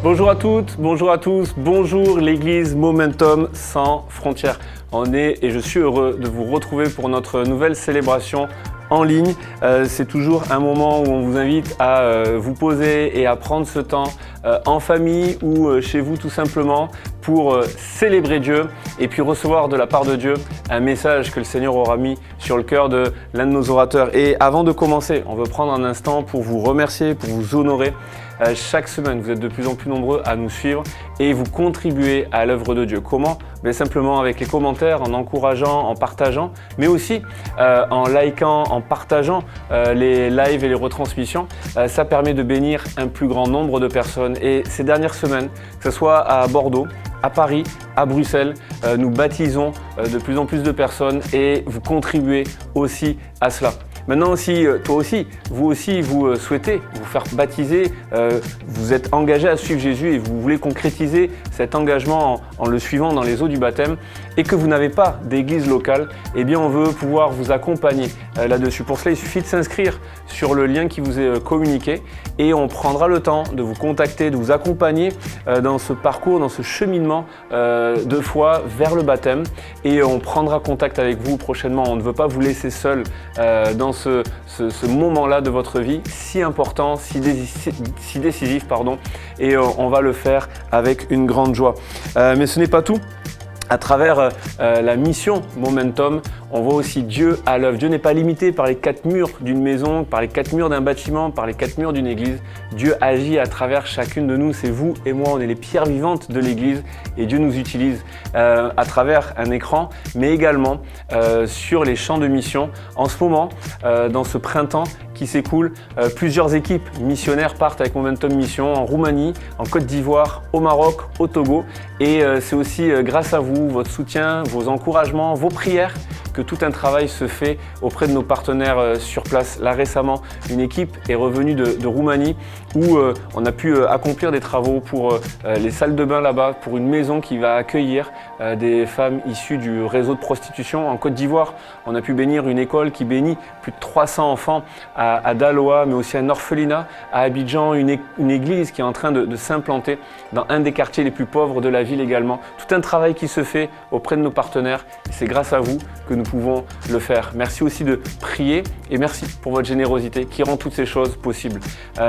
Bonjour à toutes, bonjour à tous, bonjour l'église Momentum sans frontières. On est et je suis heureux de vous retrouver pour notre nouvelle célébration en ligne. C'est toujours un moment où on vous invite à vous poser et à prendre ce temps en famille ou chez vous tout simplement pour célébrer Dieu et puis recevoir de la part de Dieu un message que le Seigneur aura mis sur le cœur de l'un de nos orateurs. Et avant de commencer, on veut prendre un instant pour vous remercier, pour vous honorer. Chaque semaine, vous êtes de plus en plus nombreux à nous suivre et vous contribuez à l'œuvre de Dieu. Comment ? Simplement avec les commentaires, en encourageant, en partageant, mais aussi en likant, en partageant les lives et les retransmissions. Ça permet de bénir un plus grand nombre de personnes. Et ces dernières semaines, que ce soit à Bordeaux, à Paris, à Bruxelles, nous baptisons de plus en plus de personnes et vous contribuez aussi à cela. Maintenant, si toi aussi, vous souhaitez vous faire baptiser, vous êtes engagé à suivre Jésus et vous voulez concrétiser cet engagement en le suivant dans les eaux du baptême et que vous n'avez pas d'église locale, eh bien on veut pouvoir vous accompagner là-dessus. Pour cela, il suffit de s'inscrire sur le lien qui vous est communiqué et on prendra le temps de vous contacter, de vous accompagner dans ce parcours, dans ce cheminement de foi vers le baptême et on prendra contact avec vous prochainement. On ne veut pas vous laisser seul dans ce moment-là de votre vie si important, si décisif, et on va le faire avec une grande joie. Mais ce n'est pas tout. À travers la mission Momentum, on voit aussi Dieu à l'œuvre. Dieu n'est pas limité par les quatre murs d'une maison, par les quatre murs d'un bâtiment, par les quatre murs d'une église. Dieu agit à travers chacune de nous. C'est vous et moi, on est les pierres vivantes de l'église et Dieu nous utilise à travers un écran, mais également sur les champs de mission. En ce moment, dans ce printemps qui s'écoule, plusieurs équipes missionnaires partent avec Momentum Mission en Roumanie, en Côte d'Ivoire, au Maroc, au Togo. Et c'est aussi grâce à vous, votre soutien, vos encouragements, vos prières, que tout un travail se fait auprès de nos partenaires sur place. Là récemment, une équipe est revenue de Roumanie où on a pu accomplir des travaux pour les salles de bain là-bas, pour une maison qui va accueillir des femmes issues du réseau de prostitution. En Côte d'Ivoire, on a pu bénir une école qui bénit plus de 300 enfants à Daloa, mais aussi un orphelinat. À Abidjan, une église qui est en train de s'implanter dans un des quartiers les plus pauvres de la ville également. Tout un travail qui se fait auprès de nos partenaires. C'est grâce à vous que nous pouvons le faire. Merci aussi de prier et merci pour votre générosité qui rend toutes ces choses possibles.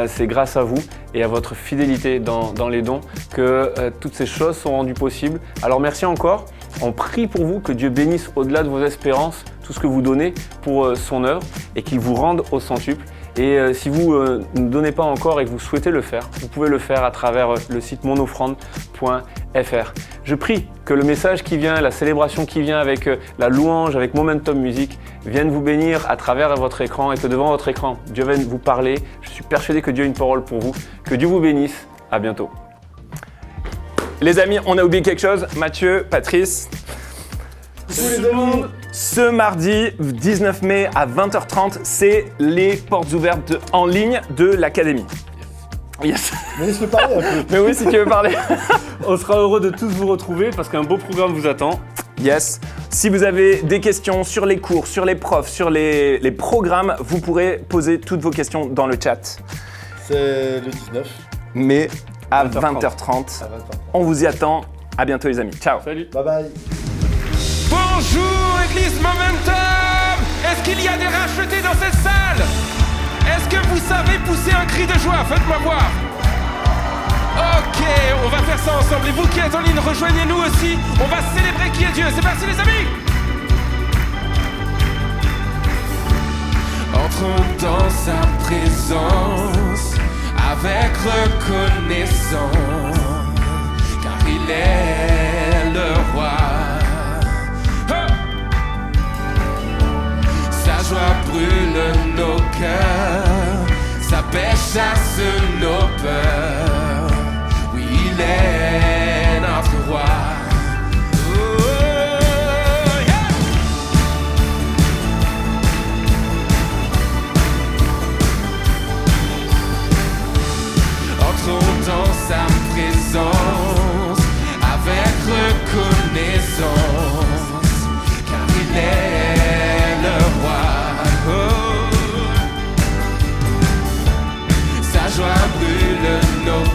C'est grâce à vous et à votre fidélité dans les dons que toutes ces choses sont rendues possibles. Alors merci encore. On prie pour vous que Dieu bénisse au-delà de vos espérances tout ce que vous donnez pour son œuvre et qu'il vous rende au centuple. Et si vous ne donnez pas encore et que vous souhaitez le faire, vous pouvez le faire à travers le site monoffrande.fr. Je prie que le message qui vient, la célébration qui vient avec la louange, avec Momentum Music, vienne vous bénir à travers votre écran et que devant votre écran, Dieu vienne vous parler. Je suis persuadé que Dieu a une parole pour vous. Que Dieu vous bénisse. À bientôt. Les amis, on a oublié quelque chose. Mathieu, Patrice. Ce mardi 19 mai à 20h30, c'est les portes ouvertes en ligne de l'académie. Yes. Mais laisse-le parler un peu. Mais oui, si tu veux parler. On sera heureux de tous vous retrouver parce qu'un beau programme vous attend. Yes. Si vous avez des questions sur les cours, sur les profs, sur les programmes, vous pourrez poser toutes vos questions dans le chat. C'est le 19. Mais à 20h30. À 20h30. On vous y attend. À bientôt les amis. Ciao. Salut. Bye bye. Bonjour Église Momentum! Est-ce qu'il y a des rachetés dans cette salle? Est-ce que vous savez pousser un cri de joie? Faites-moi voir. Ok, on va faire ça ensemble. Et vous qui êtes en ligne, rejoignez-nous aussi. On va célébrer qui est Dieu. C'est parti les amis! Entrons dans sa présence avec reconnaissance, car il est le roi. Sa joie brûle nos cœurs, sa paix chasse nos peurs. Oui, il est notre roi. Oh, yeah. Entrons dans sa présence avec reconnaissance, car il est le roi. Oh. Sa joie brûle nos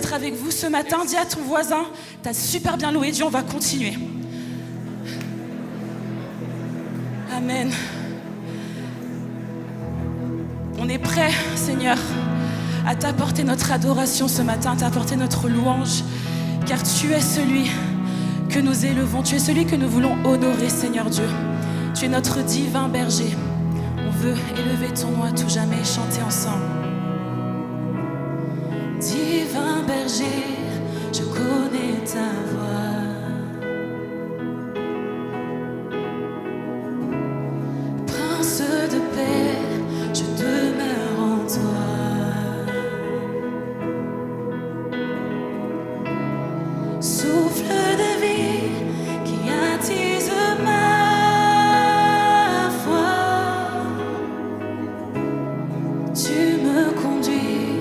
d'être avec vous ce matin. Dis à ton voisin, t'as super bien loué Dieu, on va continuer. Amen. On est prêt, Seigneur, à t'apporter notre adoration ce matin, à t'apporter notre louange, car tu es celui que nous élevons, tu es celui que nous voulons honorer, Seigneur Dieu. Tu es notre divin berger. On veut élever ton nom à tout jamais et chanter ensemble. Divin berger, je connais ta voix. Prince de paix, je demeure en toi. Souffle de vie qui attise ma foi. Tu me conduis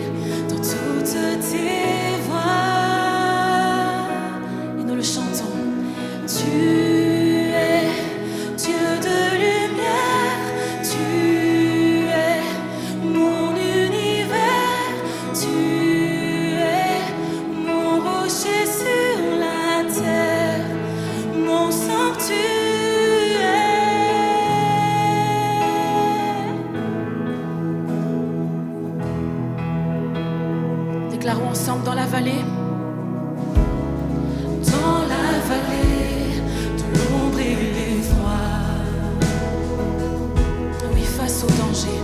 dans toutes tes voies. Et nous le chantons. Tu es Dieu de lumière, tu es mon univers, tu es mon rocher sur la terre, mon sanctuaire. Déclarons ensemble dans la vallée. Dans la vallée de l'ombre et l'effroi. Oui, face au danger.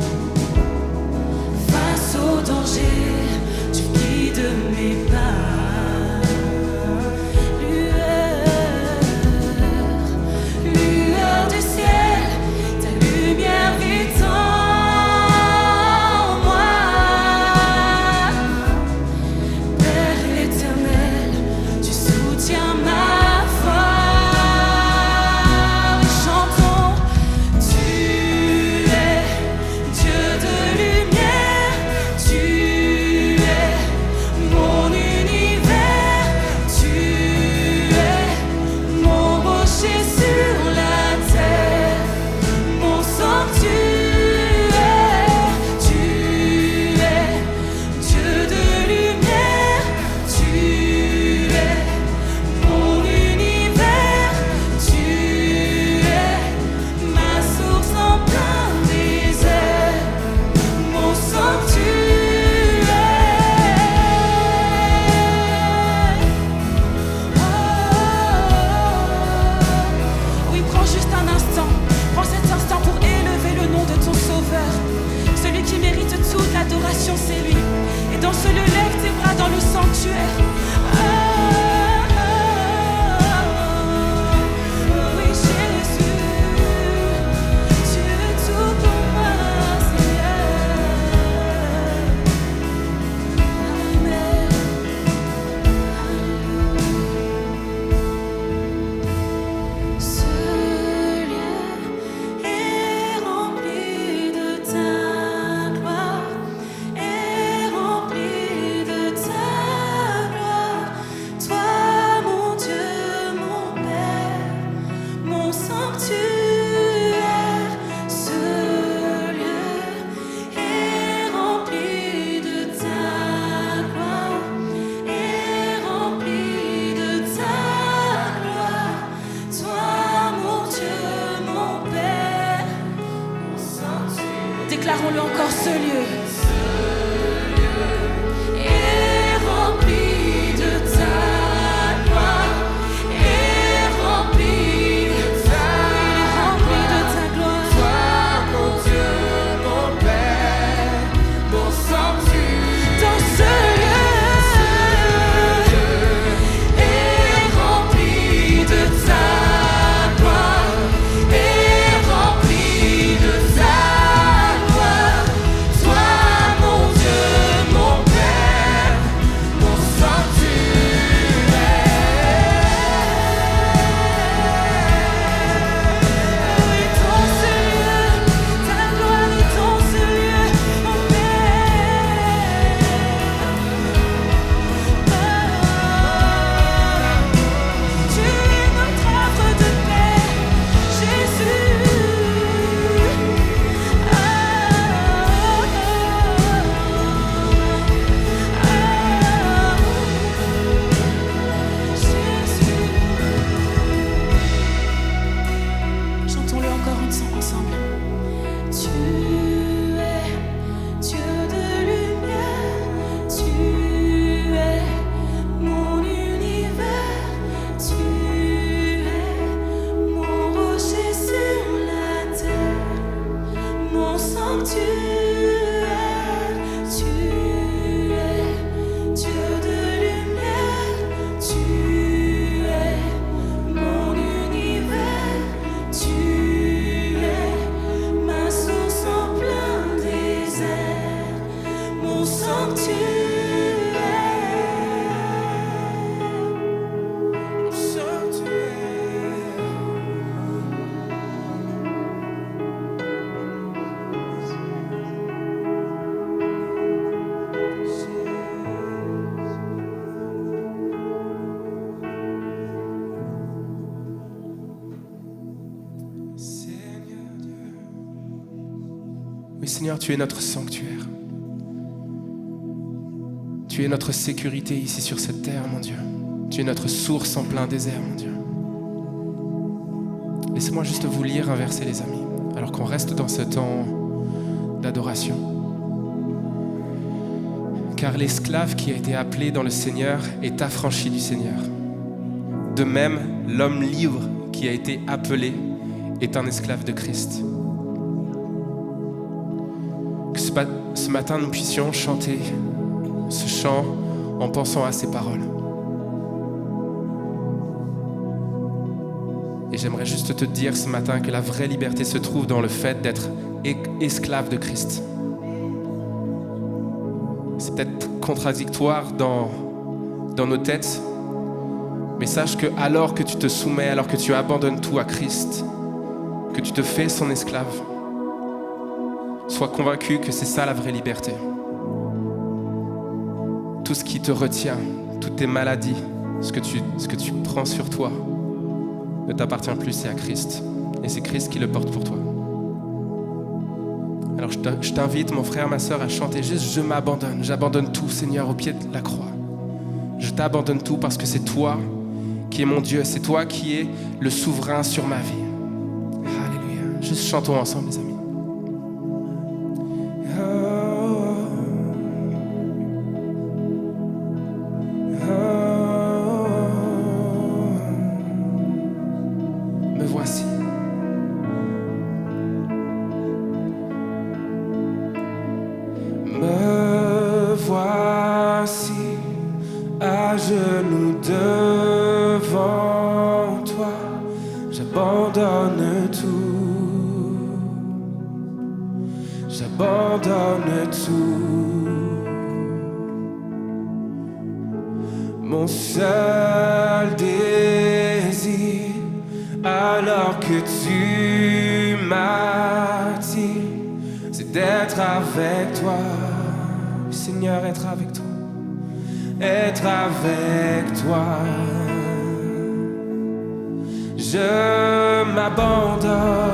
Face au danger, tu guides mes pas. Lueur du ciel, ta lumière vit en moi. Père éternel, tu soutiens ma foi. Chantons, tu es Dieu de lumière, tu es mon univers, tu es mon rocher sur la terre, mon sanctuaire. Tu es Dieu de lumière, tu es mon univers, tu es ma source en plein désert, mon sanctuaire. Oui, prends juste un instant, prends cet instant pour élever le nom de ton Sauveur. Celui qui mérite toute l'adoration, c'est lui. Et dans ce lieu, lève tes bras dans le sanctuaire. Oui, Jésus, tu es tout pour moi, Seigneur. Amen. Ce lieu est rempli de ta gloire, est rempli de ta gloire. Toi, mon Dieu, mon Père, mon sanctuaire. Ce lieu est rempli de ta gloire, est rempli de ta gloire. Toi, mon Dieu, mon Père, mon sanctuaire. Déclarons-le encore, ce lieu est rempli de ta gloire, est rempli de ta gloire. Toi, mon Dieu, mon Père, mon sanctuaire. Dans ce lieu est rempli de ta gloire, est rempli de ta gloire. Toi, Seigneur, tu es notre sanctuaire. Tu es notre sécurité ici sur cette terre, mon Dieu. Tu es notre source en plein désert, mon Dieu. Laissez-moi juste vous lire un verset, les amis, alors qu'on reste dans ce temps d'adoration. Car l'esclave qui a été appelé dans le Seigneur est affranchi du Seigneur. De même, l'homme libre qui a été appelé est un esclave de Christ. Que ce matin, nous puissions chanter ce chant en pensant à ces paroles. Et j'aimerais juste te dire ce matin que la vraie liberté se trouve dans le fait d'être esclave de Christ. C'est peut-être contradictoire dans nos têtes, mais sache que alors que tu te soumets, alors que tu abandonnes tout à Christ, que tu te fais son esclave, sois convaincu que c'est ça la vraie liberté. Tout ce qui te retient, toutes tes maladies, ce que tu prends sur toi, ne t'appartient plus, c'est à Christ. Et c'est Christ qui le porte pour toi. Alors je t'invite, mon frère, ma sœur, à chanter juste « Je m'abandonne, j'abandonne tout, Seigneur, au pied de la croix. Je t'abandonne tout parce que c'est toi qui es mon Dieu, c'est toi qui es le souverain sur ma vie. » Alléluia. Juste chantons ensemble, les amis. J'abandonne tout. Mon seul désir, alors que tu m'attires, c'est d'être avec toi. Seigneur, être avec toi. Être avec toi. Je m'abandonne.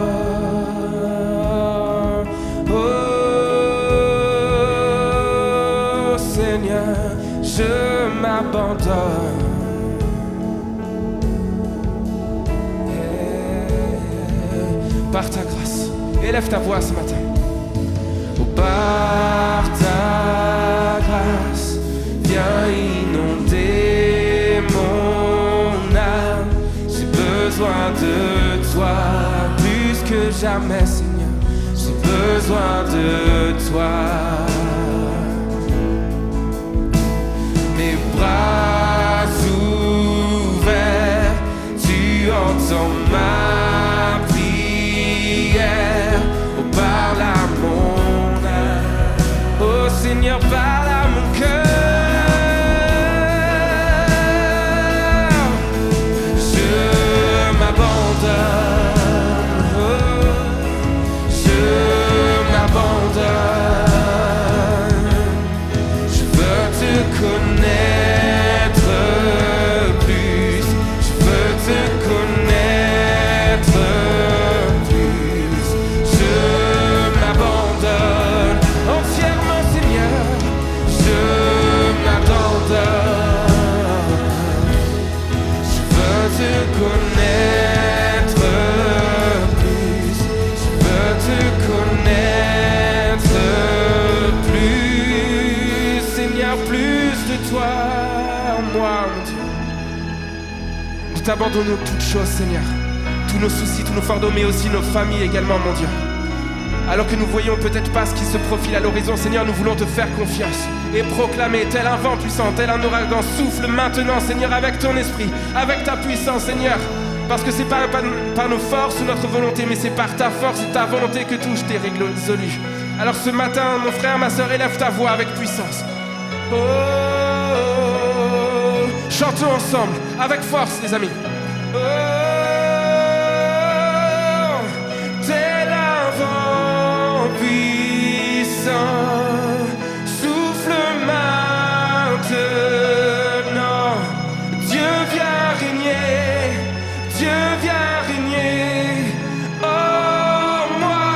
Oh Seigneur, je m'abandonne. Par ta grâce, élève ta voix ce matin. Oh, par ta grâce, viens inonder mon âme. J'ai besoin de toi plus que jamais, Seigneur. J'ai besoin de toi. Mes bras ouverts, tu entends ma prière. Oh, parle à mon âme. Oh Seigneur, parle à mon cœur. Je m'abandonne. Je veux te connaître plus. Je veux te connaître plus. Je m'abandonne entièrement, Seigneur. Je m'abandonne. Je veux te connaître plus. Je veux te connaître plus, Seigneur, plus de toi en moi, mon Dieu. Nous t'abandonnons toutes choses, Seigneur. Tous nos soucis, tous nos fardeaux, mais aussi nos familles également, mon Dieu. Alors que nous voyons peut-être pas ce qui se profile à l'horizon, Seigneur, nous voulons te faire confiance et proclamer, tel un vent puissant, tel un ouragan, souffle maintenant, Seigneur, avec ton esprit, avec ta puissance, Seigneur. Parce que c'est pas par nos forces ou notre volonté, mais c'est par ta force et ta volonté que tout est résolu. Alors ce matin, mon frère, ma soeur, élève ta voix avec puissance. Oh, chantons ensemble, avec force, les amis. Oh, tel un vent puissant, souffle maintenant. Dieu vient régner. Dieu vient régner en moi.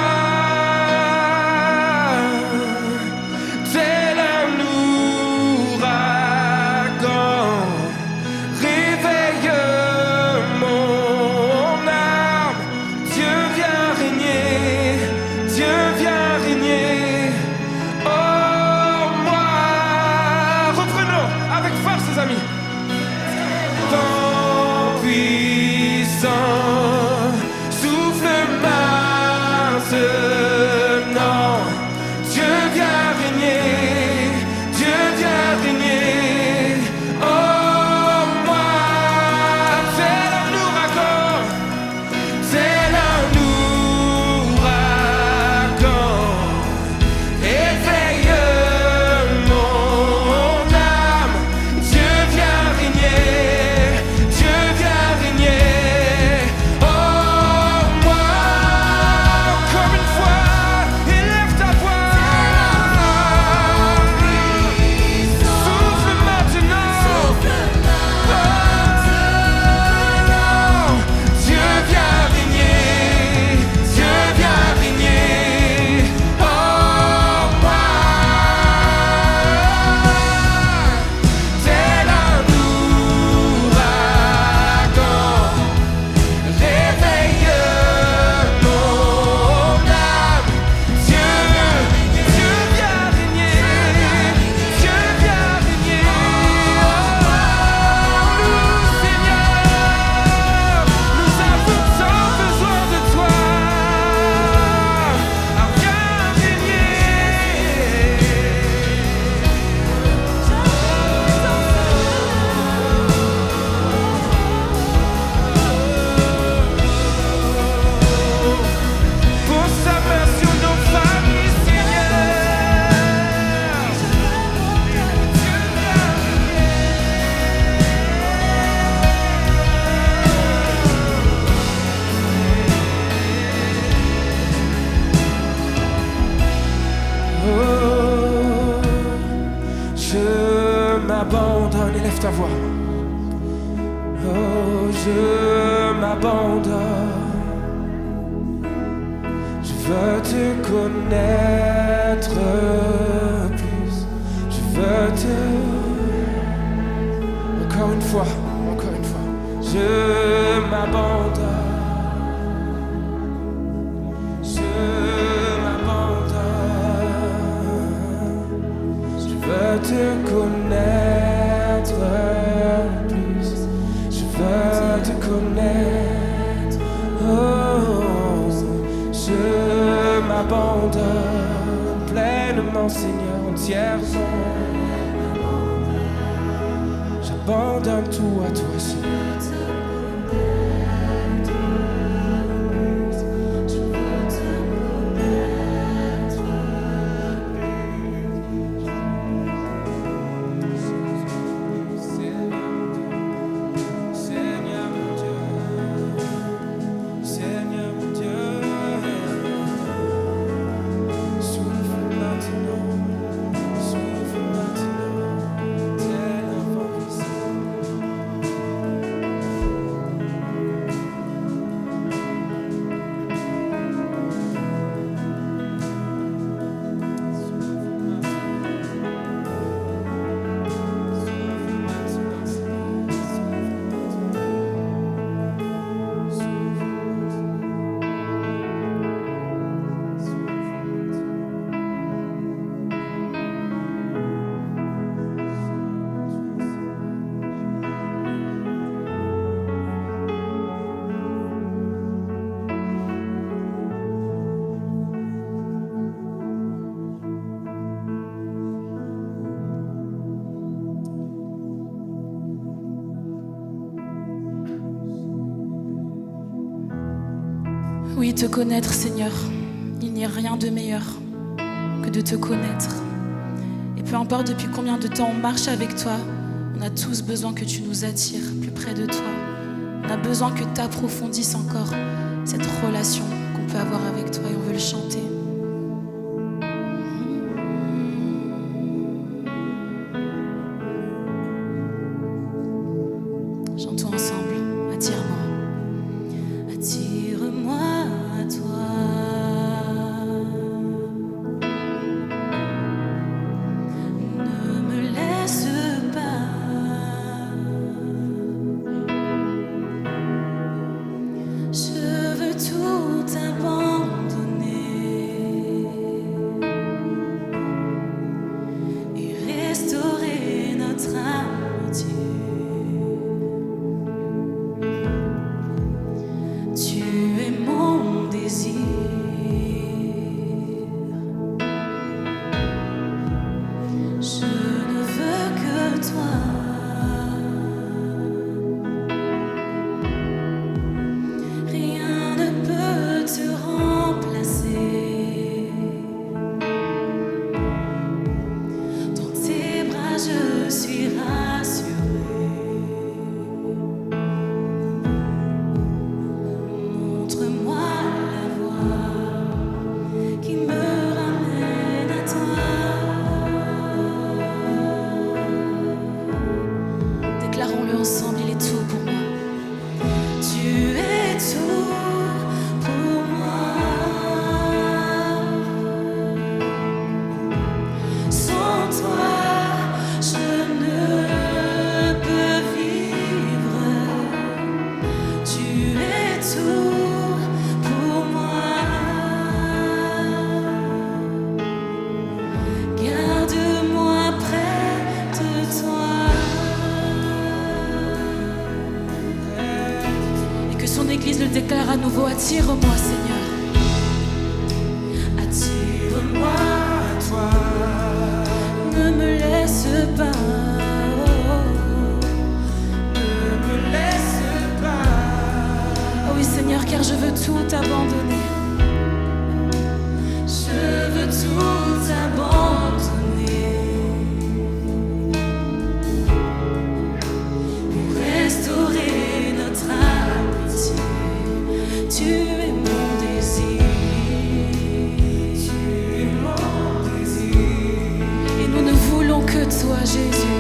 élève ta voix. Oh, je m'abandonne. Je veux te connaître plus. Je veux te... Encore une fois. Je m'abandonne. Je m'abandonne. Je veux te connaître plus. Je veux te connaître. Oh, je m'abandonne pleinement, Seigneur, entièrement. J'abandonne tout à toi, Seigneur. Oui, te connaître, Seigneur, il n'y a rien de meilleur que de te connaître. Et peu importe depuis combien de temps on marche avec toi, on a tous besoin que tu nous attires plus près de toi. On a besoin que tu approfondisses encore cette relation qu'on peut avoir avec toi et on veut le chanter. Chantons ensemble, attire-moi. Attire-moi à toi. Ne me laisse pas. Je veux tout abandonner et restaurer notre amitié. Tu es mon désir. Je ne veux que toi. Rien ne peut te remplacer. Dans tes bras je suis rassurée. Montre-moi la voie qui me ramène à toi. Déclarons-le ensemble, il est tout pour moi. Tu es tout pour moi. Sans toi, je ne peux vivre. Tu es tout pour moi. Garde-moi près de toi. Et que son Église le déclare à nouveau. Attire-moi, Seigneur. Attire-moi à toi. Ne me laisse pas. Ne me laisse pas. Oh oui, Seigneur, car je veux tout abandonner. Je veux tout abandonner pour restaurer notre amitié. Tu es mon désir. Tu es mon désir. Et nous ne voulons que toi, Jésus.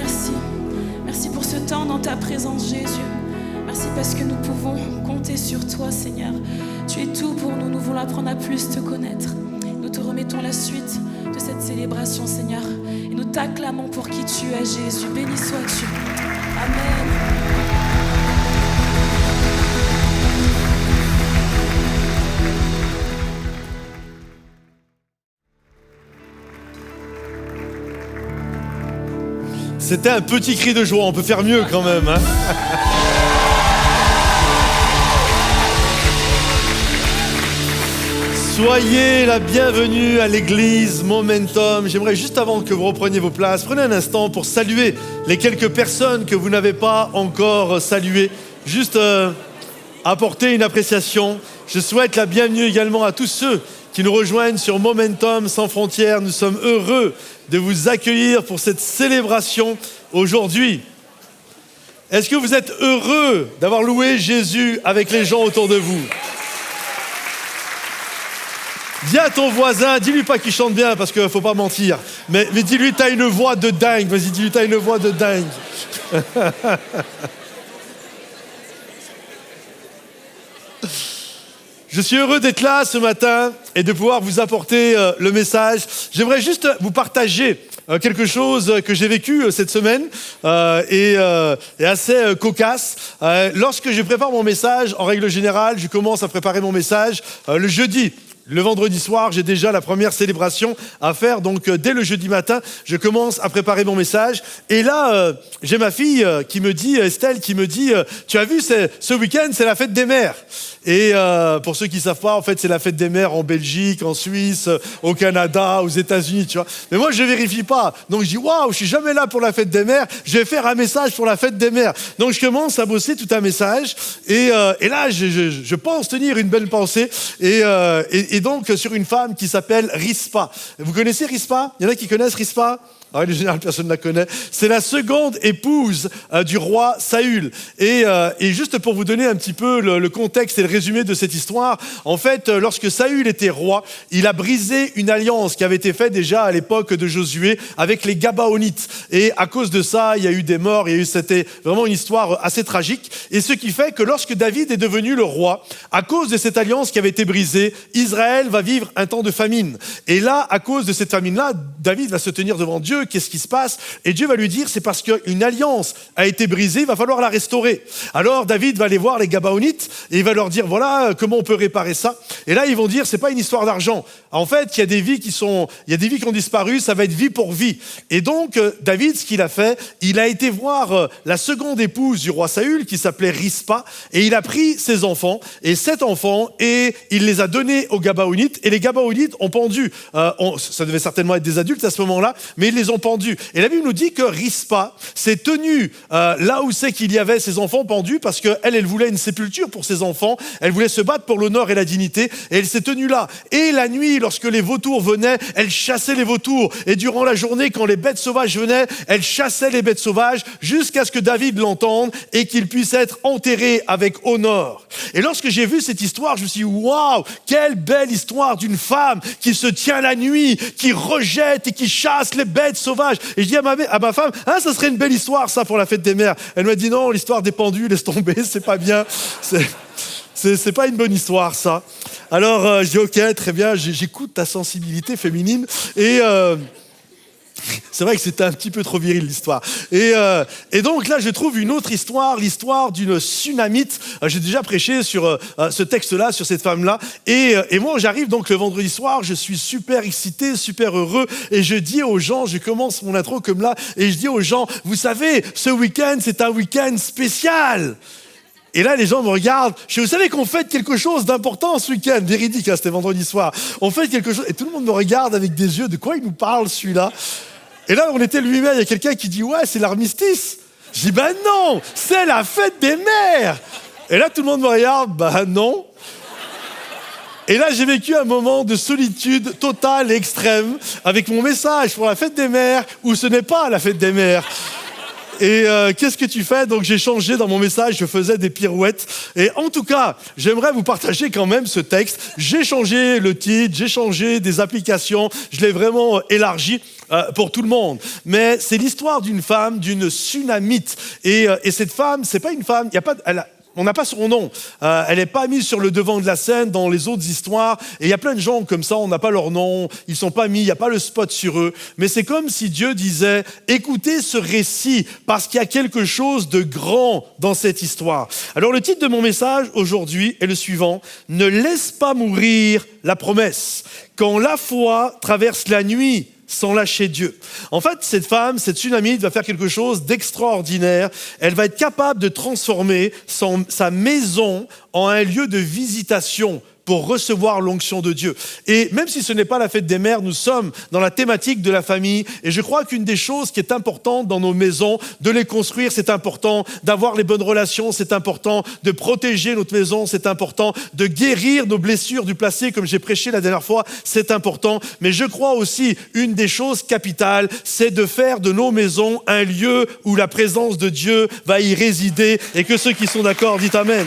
merci. Merci pour ce temps dans ta présence, Jésus. Merci parce que nous pouvons compter sur toi, Seigneur. Tu es tout pour nous, nous voulons apprendre à plus te connaître. Nous te remettons la suite de cette célébration, Seigneur. Et nous t'acclamons pour qui tu es, Jésus. Béni sois-tu. Amen. C'était un petit cri de joie, on peut faire mieux quand même. Hein. Soyez la bienvenue à l'église Momentum. J'aimerais juste avant que vous repreniez vos places, prenez un instant pour saluer les quelques personnes que vous n'avez pas encore saluées. Juste apporter une appréciation. Je souhaite la bienvenue également à tous ceux qui nous rejoignent sur Momentum sans frontières. Nous sommes heureux de vous accueillir pour cette célébration aujourd'hui. Est-ce que vous êtes heureux d'avoir loué Jésus avec les gens autour de vous? Dis à ton voisin, dis-lui pas qu'il chante bien parce qu'il ne faut pas mentir, mais dis-lui t'as une voix de dingue, vas-y dis-lui t'as une voix de dingue. Je suis heureux d'être là ce matin et de pouvoir vous apporter le message. J'aimerais juste vous partager quelque chose que j'ai vécu cette semaine et assez cocasse. Lorsque je prépare mon message, en règle générale, je commence à préparer mon message le jeudi. Le vendredi soir, j'ai déjà la première célébration à faire. Donc, dès le jeudi matin, je commence à préparer mon message. Et là, j'ai ma fille qui me dit, Estelle, qui me dit « Tu as vu, ce week-end, c'est la fête des mères. » Et pour ceux qui ne savent pas, en fait, c'est la fête des mères en Belgique, en Suisse, au Canada, aux États-Unis, tu vois. Mais moi, je ne vérifie pas. Donc, je dis « Waouh, je suis jamais là pour la fête des mères. Je vais faire un message pour la fête des mères. » Donc, je commence à bosser tout un message. Et là, je pense tenir une belle pensée. Et donc, sur une femme qui s'appelle Rispa. Vous connaissez Rispa? Il y en a qui connaissent Rispa? En règle générale, personne ne la connaît. C'est la seconde épouse du roi Saül. Et juste pour vous donner un petit peu le contexte et le résumé de cette histoire, en fait, lorsque Saül était roi, il a brisé une alliance qui avait été faite déjà à l'époque de Josué avec les Gabaonites. Et à cause de ça, il y a eu des morts, c'était vraiment une histoire assez tragique. Et ce qui fait que lorsque David est devenu le roi, à cause de cette alliance qui avait été brisée, Israël va vivre un temps de famine. Et là, à cause de cette famine-là, David va se tenir devant Dieu. Qu'est-ce qui se passe? Et Dieu va lui dire, c'est parce qu'une alliance a été brisée, il va falloir la restaurer. Alors David va aller voir les Gabaonites et il va leur dire, voilà comment on peut réparer ça. Et là, ils vont dire, c'est pas une histoire d'argent. En fait, il y a des vies qui ont disparu, ça va être vie pour vie. Et donc, David, ce qu'il a fait, il a été voir la seconde épouse du roi Saül, qui s'appelait Rispa, et il a pris ses enfants, et 7 enfants, et il les a donnés aux Gabaonites, et les Gabaonites ont pendu, ça devait certainement être des adultes à ce moment-là, mais ils les ont pendus. Et la Bible nous dit que Rispa s'est tenue là où c'est qu'il y avait ses enfants pendus, parce qu'elle voulait une sépulture pour ses enfants, elle voulait se battre pour l'honneur et la dignité, et elle s'est tenue là. Et la nuit, lorsque les vautours venaient, elle chassait les vautours. Et durant la journée, quand les bêtes sauvages venaient, elle chassait les bêtes sauvages jusqu'à ce que David l'entende et qu'il puisse être enterré avec honneur. Et lorsque j'ai vu cette histoire, je me suis dit, waouh, quelle belle histoire d'une femme qui se tient la nuit, qui rejette et qui chasse les bêtes sauvages. Et je dis à ma femme, ça serait une belle histoire ça pour la fête des mères. Elle m'a dit non, l'histoire des pendus, laisse tomber, c'est pas bien. C'est pas une bonne histoire, ça. Alors, je dis, ok, très bien, j'écoute ta sensibilité féminine. Et c'est vrai que c'était un petit peu trop viril, l'histoire. Et donc là, je trouve une autre histoire, l'histoire d'une Sunamite. J'ai déjà prêché sur ce texte-là, sur cette femme-là. Et moi, j'arrive donc le vendredi soir, je suis super excité, super heureux. Et je dis aux gens, je commence mon intro comme là, et je dis aux gens, vous savez, ce week-end, c'est un week-end spécial. Et là, les gens me regardent. Vous savez qu'on fête quelque chose d'important ce week-end. Véridique, hein, c'était vendredi soir. On fête quelque chose. Et tout le monde me regarde avec des yeux. De quoi il nous parle, celui-là? Et là, on était le 8 mai. Il y a quelqu'un qui dit, ouais, c'est l'armistice. Je dis, ben non, c'est la fête des mères. Et là, tout le monde me regarde. Ben non. Et là, j'ai vécu un moment de solitude totale et extrême avec mon message pour la fête des mères, où ce n'est pas la fête des mères. Et qu'est-ce que tu fais? Donc j'ai changé dans mon message, je faisais des pirouettes. Et en tout cas, j'aimerais vous partager quand même ce texte. J'ai changé le titre, j'ai changé des applications, je l'ai vraiment élargi pour tout le monde. Mais c'est l'histoire d'une femme, d'une Sunamite. Et cette femme, c'est pas une femme, on n'a pas son nom. Elle n'est pas mise sur le devant de la scène dans les autres histoires. Et il y a plein de gens comme ça, on n'a pas leur nom, ils ne sont pas mis, il n'y a pas le spot sur eux. Mais c'est comme si Dieu disait, écoutez ce récit, parce qu'il y a quelque chose de grand dans cette histoire. Alors le titre de mon message aujourd'hui est le suivant, ne laisse pas mourir la promesse. Quand la foi traverse la nuit, sans lâcher Dieu. En fait, cette femme, cette Sunamite va faire quelque chose d'extraordinaire. Elle va être capable de transformer sa maison en un lieu de visitation pour recevoir l'onction de Dieu. Et même si ce n'est pas la fête des mères, nous sommes dans la thématique de la famille. Et je crois qu'une des choses qui est importante dans nos maisons, de les construire, c'est important. D'avoir les bonnes relations, c'est important. De protéger notre maison, c'est important. De guérir nos blessures du passé, comme j'ai prêché la dernière fois, c'est important. Mais je crois aussi, une des choses capitales, c'est de faire de nos maisons un lieu où la présence de Dieu va y résider. Et que ceux qui sont d'accord, dites Amen.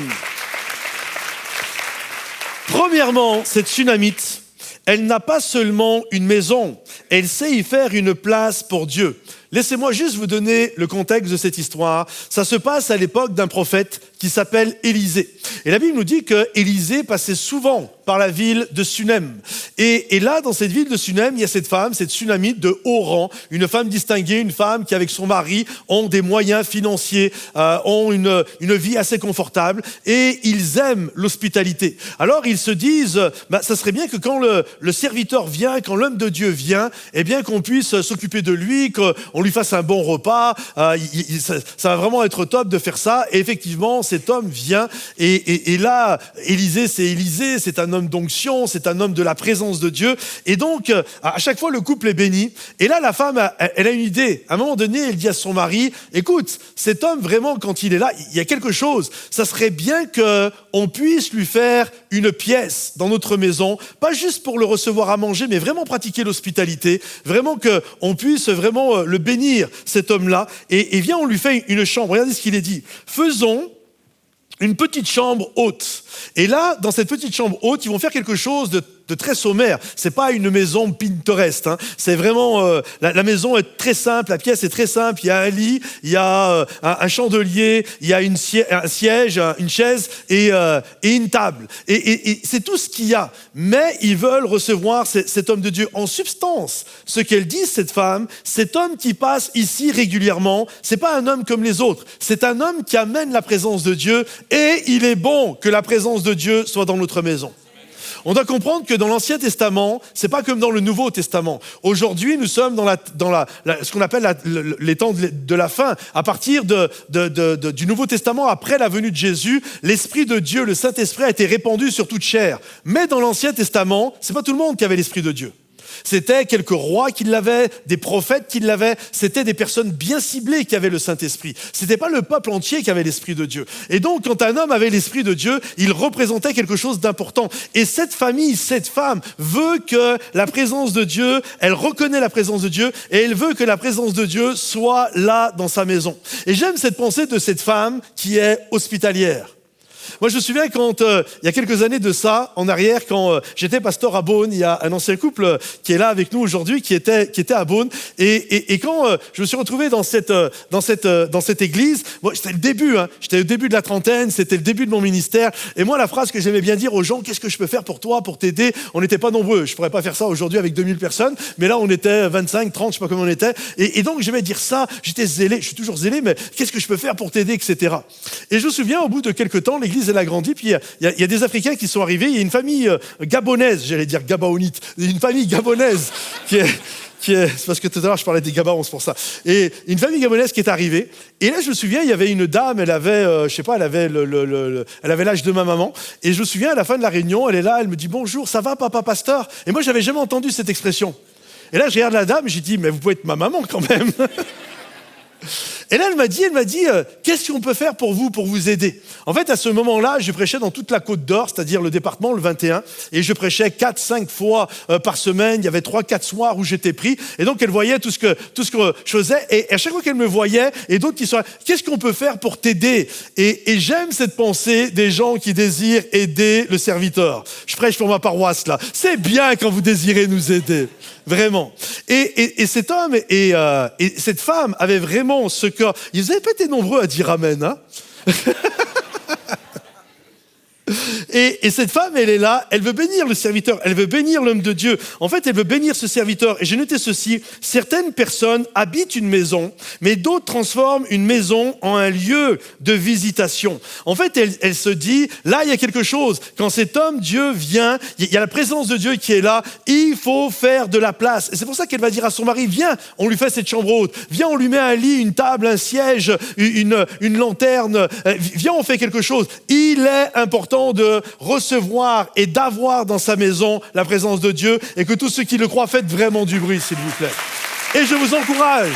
Premièrement, cette Sunamite, elle n'a pas seulement une maison, elle sait y faire une place pour Dieu. Laissez-moi juste vous donner le contexte de cette histoire. Ça se passe à l'époque d'un prophète qui s'appelle Élisée. Et la Bible nous dit que Élisée passait souvent par la ville de Sunem. Et là, dans cette ville de Sunem, il y a cette femme, cette Sunamite de haut rang, une femme distinguée, une femme qui, avec son mari, ont des moyens financiers, ont une vie assez confortable, et ils aiment l'hospitalité. Alors, ils se disent, ça serait bien que quand le serviteur vient, quand l'homme de Dieu vient, eh bien, qu'on puisse s'occuper de lui, qu'on lui fasse un bon repas. Ça va vraiment être top de faire ça. Et effectivement, cet homme vient, et là, Élisée, c'est un homme d'onction, c'est un homme de la présence de Dieu. Et donc, à chaque fois, le couple est béni. Et là, la femme, elle a une idée. À un moment donné, elle dit à son mari, écoute, cet homme, vraiment, quand il est là, il y a quelque chose. Ça serait bien qu'on puisse lui faire une pièce dans notre maison, pas juste pour le recevoir à manger, mais vraiment pratiquer l'hospitalité, vraiment qu'on puisse vraiment le bénir, cet homme-là. Et viens, on lui fait une chambre. Regardez ce qu'il est dit. Faisons une petite chambre haute. Et là, dans cette petite chambre haute, ils vont faire quelque chose de très sommaire. C'est pas une maison Pinterest. C'est vraiment la maison est très simple, la pièce est très simple. Il y a un lit, il y a un chandelier, il y a un siège, une chaise et une table. Et c'est tout ce qu'il y a. Mais ils veulent recevoir cet homme de Dieu. En substance, ce qu'elle dit, cette femme, cet homme qui passe ici régulièrement, c'est pas un homme comme les autres. C'est un homme qui amène la présence de Dieu, et il est bon que la présence de Dieu soit dans notre maison. On doit comprendre que dans l'Ancien Testament, c'est pas comme dans le Nouveau Testament. Aujourd'hui, nous sommes dans ce qu'on appelle les temps de la fin. À partir du Nouveau Testament, après la venue de Jésus, l'Esprit de Dieu, le Saint-Esprit, a été répandu sur toute chair. Mais dans l'Ancien Testament, c'est pas tout le monde qui avait l'Esprit de Dieu. C'était quelques rois qui l'avaient, des prophètes qui l'avaient, c'était des personnes bien ciblées qui avaient le Saint-Esprit. C'était pas le peuple entier qui avait l'Esprit de Dieu. Et donc, quand un homme avait l'Esprit de Dieu, il représentait quelque chose d'important. Et cette famille, cette femme veut que la présence de Dieu, elle reconnaît la présence de Dieu, et elle veut que la présence de Dieu soit là dans sa maison. Et j'aime cette pensée de cette femme qui est hospitalière. Moi, je me souviens quand, il y a quelques années de ça, en arrière, quand j'étais pasteur à Beaune, il y a un ancien couple qui est là avec nous aujourd'hui, qui était à Beaune. Et quand je me suis retrouvé dans cette église, bon, c'était le début, j'étais au début de la trentaine, c'était le début de mon ministère. Et moi, la phrase que j'aimais bien dire aux gens, qu'est-ce que je peux faire pour toi, pour t'aider? On n'était pas nombreux. Je pourrais pas faire ça aujourd'hui avec 2000 personnes, mais là, on était 25, 30, je sais pas comment on était. Et donc, j'aimais dire ça. J'étais zélé, je suis toujours zélé, mais qu'est-ce que je peux faire pour t'aider, etc. Et je me souviens, au bout de quelques temps, l'église, elle a grandi, puis il y a des Africains qui sont arrivés. Il y a une famille gabonaise, j'allais dire gabaonite, une famille gabonaise qui est c'est parce que tout à l'heure je parlais des Gabaons, c'est pour ça. Et une famille gabonaise qui est arrivée. Et là, je me souviens, il y avait une dame, elle avait, elle avait l'âge de ma maman. Et je me souviens, à la fin de la réunion, elle est là, elle me dit bonjour, ça va, papa pasteur? Et moi, j'avais jamais entendu cette expression. Et là, je regarde la dame, et j'ai dit, mais vous pouvez être ma maman quand même. Et là, elle m'a dit, qu'est-ce qu'on peut faire pour vous aider? En fait, à ce moment-là, je prêchais dans toute la Côte d'Or, c'est-à-dire le département, le 21, et je prêchais 4-5 fois par semaine. Il y avait 3-4 soirs où j'étais pris. Et donc, elle voyait tout ce que je faisais. Et à chaque fois qu'elle me voyait, et d'autres qui sont, qu'est-ce qu'on peut faire pour t'aider? Et j'aime cette pensée des gens qui désirent aider le serviteur. Je prêche pour ma paroisse, là. C'est bien quand vous désirez nous aider. Vraiment. Et cet homme et cette femme avaient vraiment ce cœur. Ils n'avaient pas été nombreux à dire amen, hein? Et cette femme, elle est là, elle veut bénir le serviteur, elle veut bénir l'homme de Dieu. En fait, elle veut bénir ce serviteur. Et j'ai noté ceci, certaines personnes habitent une maison, mais d'autres transforment une maison en un lieu de visitation. En fait, elle se dit, là, il y a quelque chose. Quand cet homme, Dieu vient, il y a la présence de Dieu qui est là, il faut faire de la place. Et c'est pour ça qu'elle va dire à son mari, viens, on lui fait cette chambre haute. Viens, on lui met un lit, une table, un siège, une lanterne. Viens, on fait quelque chose. Il est important de recevoir et d'avoir dans sa maison la présence de Dieu et que tous ceux qui le croient, faites vraiment du bruit, s'il vous plaît. Et je vous encourage,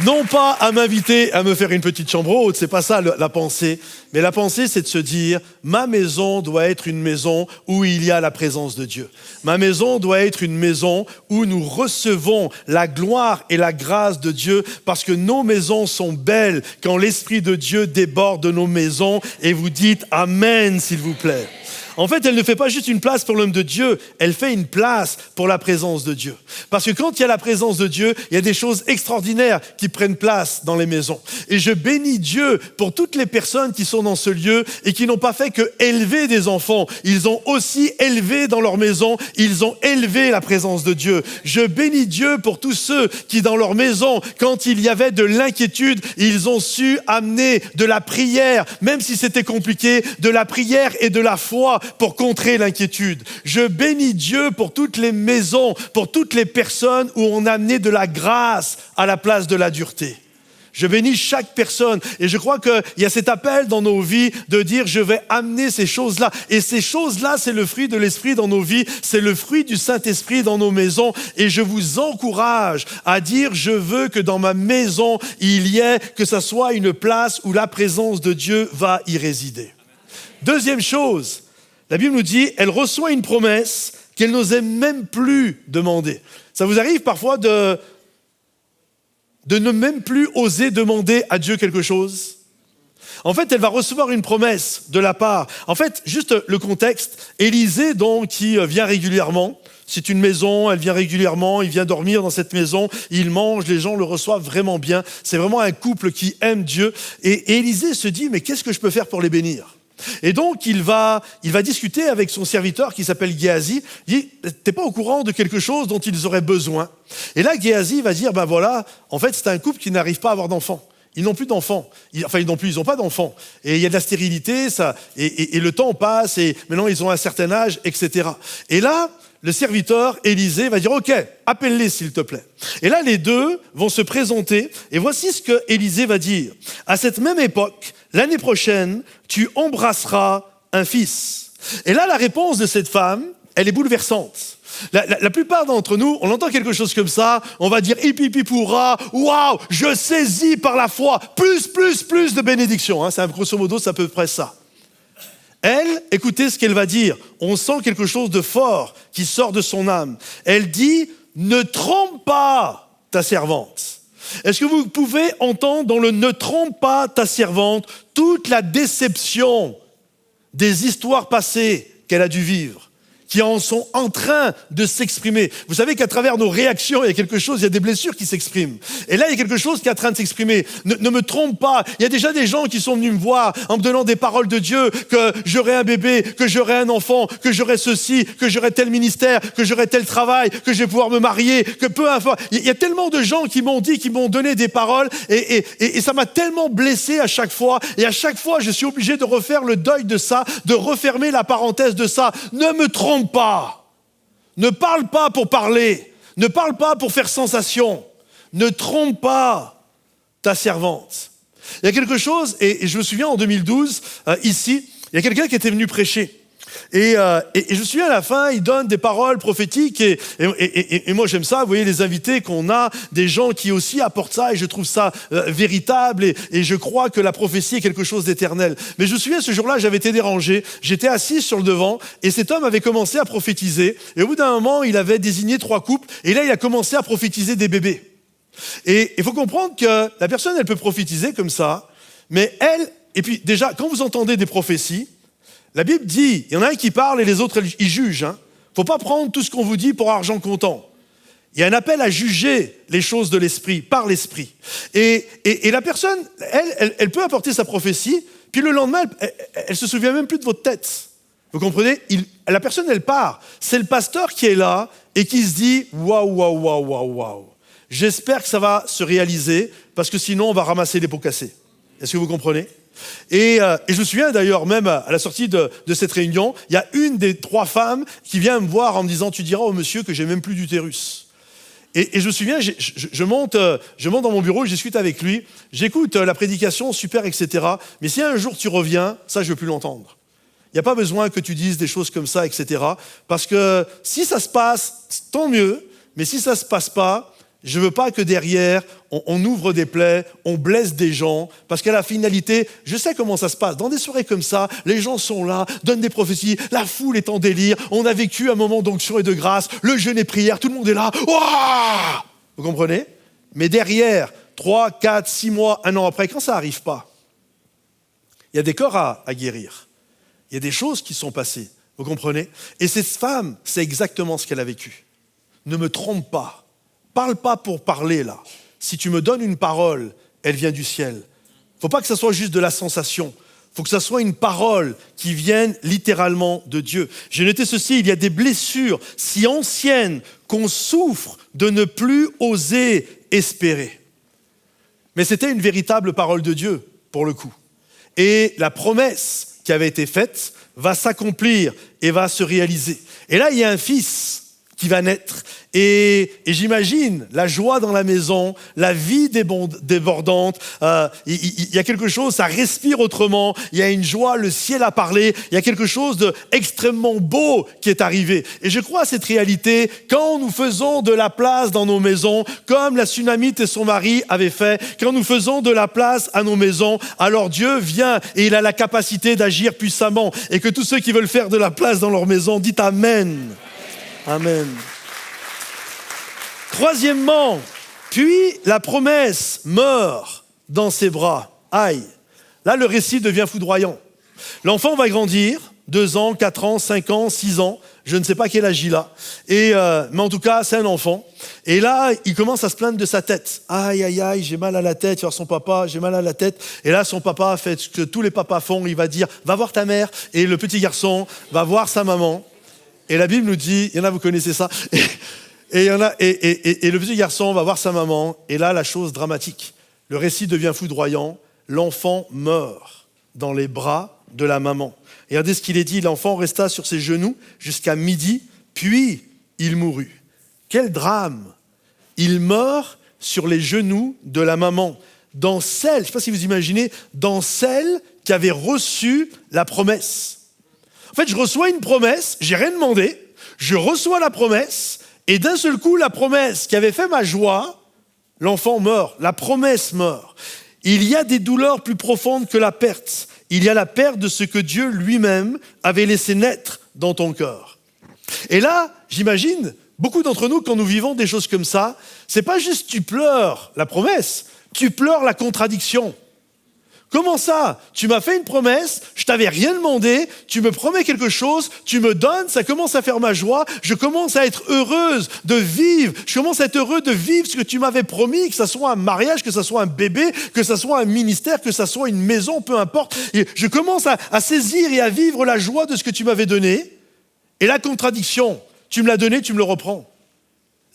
non pas à m'inviter à me faire une petite chambre haute, c'est pas ça la pensée, mais la pensée c'est de se dire, ma maison doit être une maison où il y a la présence de Dieu. Ma maison doit être une maison où nous recevons la gloire et la grâce de Dieu parce que nos maisons sont belles quand l'Esprit de Dieu déborde de nos maisons et vous dites Amen s'il vous plaît. En fait, elle ne fait pas juste une place pour l'homme de Dieu, elle fait une place pour la présence de Dieu. Parce que quand il y a la présence de Dieu, il y a des choses extraordinaires qui prennent place dans les maisons. Et je bénis Dieu pour toutes les personnes qui sont dans ce lieu et qui n'ont pas fait que élever des enfants. Ils ont aussi élevé dans leur maison, ils ont élevé la présence de Dieu. Je bénis Dieu pour tous ceux qui dans leur maison, quand il y avait de l'inquiétude, ils ont su amener de la prière, même si c'était compliqué, de la prière et de la foi pour contrer l'inquiétude. Je bénis Dieu pour toutes les maisons, pour toutes les personnes où on a amené de la grâce à la place de la dureté. Je bénis chaque personne et je crois qu'il y a cet appel dans nos vies de dire je vais amener ces choses-là. Et ces choses-là, c'est le fruit de l'Esprit dans nos vies, c'est le fruit du Saint-Esprit dans nos maisons. Et je vous encourage à dire je veux que dans ma maison, il y ait, que ça soit une place où la présence de Dieu va y résider. Deuxième chose, la Bible nous dit, elle reçoit une promesse qu'elle n'osait même plus demander. Ça vous arrive parfois de ne même plus oser demander à Dieu quelque chose? En fait, elle va recevoir une promesse de la part. En fait, juste le contexte, Élisée, donc, qui vient régulièrement, c'est une maison, elle vient régulièrement, il vient dormir dans cette maison, il mange, les gens le reçoivent vraiment bien. C'est vraiment un couple qui aime Dieu. Et Élisée se dit, mais qu'est-ce que je peux faire pour les bénir? Et donc, il va discuter avec son serviteur qui s'appelle Géasi. Il dit, t'es pas au courant de quelque chose dont ils auraient besoin? Et là, Géasi va dire, ben voilà, en fait, c'est un couple qui n'arrive pas à avoir d'enfants. Ils n'ont plus d'enfants. Ils n'ont pas d'enfants. Et il y a de la stérilité, ça, et le temps passe, et maintenant ils ont un certain âge, etc. Et là, le serviteur, Élisée, va dire, OK, appelle-les s'il te plaît. Et là, les deux vont se présenter, et voici ce que Élisée va dire. À cette même époque, l'année prochaine, tu embrasseras un fils. Et là, la réponse de cette femme, elle est bouleversante. La plupart d'entre nous, on entend quelque chose comme ça, on va dire hipipipoura, waouh, je saisis par la foi, plus de bénédictions. C'est grosso modo, c'est à peu près ça. Elle, écoutez ce qu'elle va dire. On sent quelque chose de fort qui sort de son âme. Elle dit, ne trompe pas ta servante. Est-ce que vous pouvez entendre dans le « ne trompe pas ta servante » toute la déception des histoires passées qu'elle a dû vivre, qui en sont en train de s'exprimer. Vous savez qu'à travers nos réactions, il y a quelque chose, il y a des blessures qui s'expriment. Et là, il y a quelque chose qui est en train de s'exprimer. Ne me trompe pas. Il y a déjà des gens qui sont venus me voir en me donnant des paroles de Dieu, que j'aurai un bébé, que j'aurai un enfant, que j'aurai ceci, que j'aurai tel ministère, que j'aurai tel travail, que je vais pouvoir me marier, que peu importe. Il y a tellement de gens qui m'ont dit, qui m'ont donné des paroles, et ça m'a tellement blessé à chaque fois. Et à chaque fois, je suis obligé de refaire le deuil de ça, de refermer la parenthèse de ça. Ne me trompe pas. Ne parle pas pour parler. Ne parle pas pour faire sensation. Ne trompe pas ta servante. Il y a quelque chose, et je me souviens en 2012, ici, il y a quelqu'un qui était venu prêcher. Et je me souviens à la fin, il donne des paroles prophétiques et moi j'aime ça, vous voyez les invités qu'on a, des gens qui aussi apportent ça et je trouve ça véritable et je crois que la prophétie est quelque chose d'éternel. Mais je me souviens ce jour-là, j'avais été dérangé, j'étais assis sur le devant et cet homme avait commencé à prophétiser et au bout d'un moment, il avait désigné 3 couples et là il a commencé à prophétiser des bébés. Et il faut comprendre que la personne, elle peut prophétiser comme ça, mais elle, et puis déjà, quand vous entendez des prophéties, la Bible dit, il y en a un qui parle et les autres, ils jugent. Faut pas prendre tout ce qu'on vous dit pour argent comptant. Il y a un appel à juger les choses de l'esprit, par l'esprit. Et la personne, elle peut apporter sa prophétie, puis le lendemain, elle se souvient même plus de votre tête. Vous comprenez? La personne, elle part. C'est le pasteur qui est là et qui se dit, waouh. J'espère que ça va se réaliser, parce que sinon, on va ramasser les pots cassés. Est-ce que vous comprenez? Et je me souviens d'ailleurs, même à la sortie de cette réunion, il y a une des 3 femmes qui vient me voir en me disant « Tu diras au monsieur que j'ai même plus d'utérus ». Et je me souviens, je monte dans mon bureau, je discute avec lui, j'écoute la prédication, super, etc. Mais si un jour tu reviens, ça je ne veux plus l'entendre. Il n'y a pas besoin que tu dises des choses comme ça, etc. Parce que si ça se passe, tant mieux, mais si ça ne se passe pas, je ne veux pas que derrière, on ouvre des plaies, on blesse des gens, parce qu'à la finalité, je sais comment ça se passe. Dans des soirées comme ça, les gens sont là, donnent des prophéties, la foule est en délire, on a vécu un moment d'onction et de grâce, le jeûne et prière, tout le monde est là. Ouah! Vous comprenez? Mais derrière, 3, 4, 6 mois, 1 an après, quand ça n'arrive pas, il y a des corps à guérir. Il y a des choses qui sont passées. Vous comprenez? Et cette femme, c'est exactement ce qu'elle a vécu. Ne me trompe pas. Parle pas pour parler, là. Si tu me donnes une parole, elle vient du ciel. Faut pas que ça soit juste de la sensation. Faut que ça soit une parole qui vienne littéralement de Dieu. J'ai noté ceci, il y a des blessures si anciennes qu'on souffre de ne plus oser espérer. Mais c'était une véritable parole de Dieu, pour le coup. Et la promesse qui avait été faite va s'accomplir et va se réaliser. Et là, il y a un fils qui va naître. Et j'imagine la joie dans la maison, la vie débordante. Il y a quelque chose, ça respire autrement. Il y a une joie, le ciel a parlé. Il y a quelque chose d'extrêmement beau qui est arrivé. Et je crois à cette réalité quand nous faisons de la place dans nos maisons, comme la Sunamite et son mari avaient fait. Quand nous faisons de la place à nos maisons, alors Dieu vient et il a la capacité d'agir puissamment. Et que tous ceux qui veulent faire de la place dans leur maison, dites Amen. Amen. Troisièmement, puis la promesse meurt dans ses bras. Aïe. Là, le récit devient foudroyant. L'enfant va grandir, 2 ans, 4 ans, 5 ans, 6 ans. Je ne sais pas quel âge il a. Mais en tout cas, c'est un enfant. Et là, il commence à se plaindre de sa tête. Aïe, j'ai mal à la tête. Il va voir son papa, j'ai mal à la tête. Et là, son papa fait ce que tous les papas font. Il va dire, va voir ta mère. Et le petit garçon va voir sa maman. Et la Bible nous dit, il y en a, vous connaissez ça. Et le petit garçon va voir sa maman, et là, la chose dramatique. Le récit devient foudroyant. L'enfant meurt dans les bras de la maman. Et regardez ce qu'il est dit. L'enfant resta sur ses genoux jusqu'à midi, puis il mourut. Quel drame! Il meurt sur les genoux de la maman. Dans celle, je ne sais pas si vous imaginez, dans celle qui avait reçu la promesse. En fait, je reçois une promesse, j'ai rien demandé, je reçois la promesse, et d'un seul coup, la promesse qui avait fait ma joie, l'enfant meurt, la promesse meurt. Il y a des douleurs plus profondes que la perte. Il y a la perte de ce que Dieu lui-même avait laissé naître dans ton cœur. Et là, j'imagine, beaucoup d'entre nous, quand nous vivons des choses comme ça, c'est pas juste tu pleures la promesse, tu pleures la contradiction. Comment ça? Tu m'as fait une promesse, je t'avais rien demandé, tu me promets quelque chose, tu me donnes, ça commence à faire ma joie, je commence à être heureuse de vivre, je commence à être heureux de vivre ce que tu m'avais promis, que ça soit un mariage, que ça soit un bébé, que ça soit un ministère, que ça soit une maison, peu importe. Et je commence à saisir et à vivre la joie de ce que tu m'avais donné. Et la contradiction, tu me l'as donné, tu me le reprends.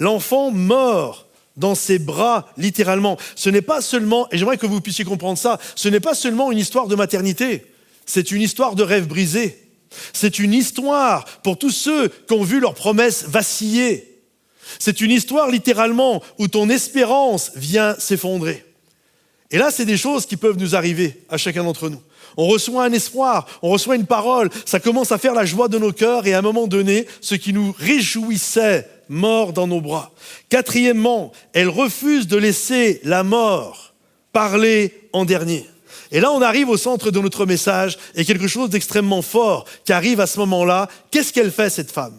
L'enfant meurt dans ses bras, littéralement. Ce n'est pas seulement, et j'aimerais que vous puissiez comprendre ça, ce n'est pas seulement une histoire de maternité, c'est une histoire de rêve brisé. C'est une histoire pour tous ceux qui ont vu leurs promesses vaciller. C'est une histoire littéralement où ton espérance vient s'effondrer. Et là, c'est des choses qui peuvent nous arriver à chacun d'entre nous. On reçoit un espoir, on reçoit une parole, ça commence à faire la joie de nos cœurs et à un moment donné, ce qui nous réjouissait mort dans nos bras. Quatrièmement, elle refuse de laisser la mort parler en dernier. Et là, on arrive au centre de notre message et quelque chose d'extrêmement fort qui arrive à ce moment-là. Qu'est-ce qu'elle fait, cette femme ?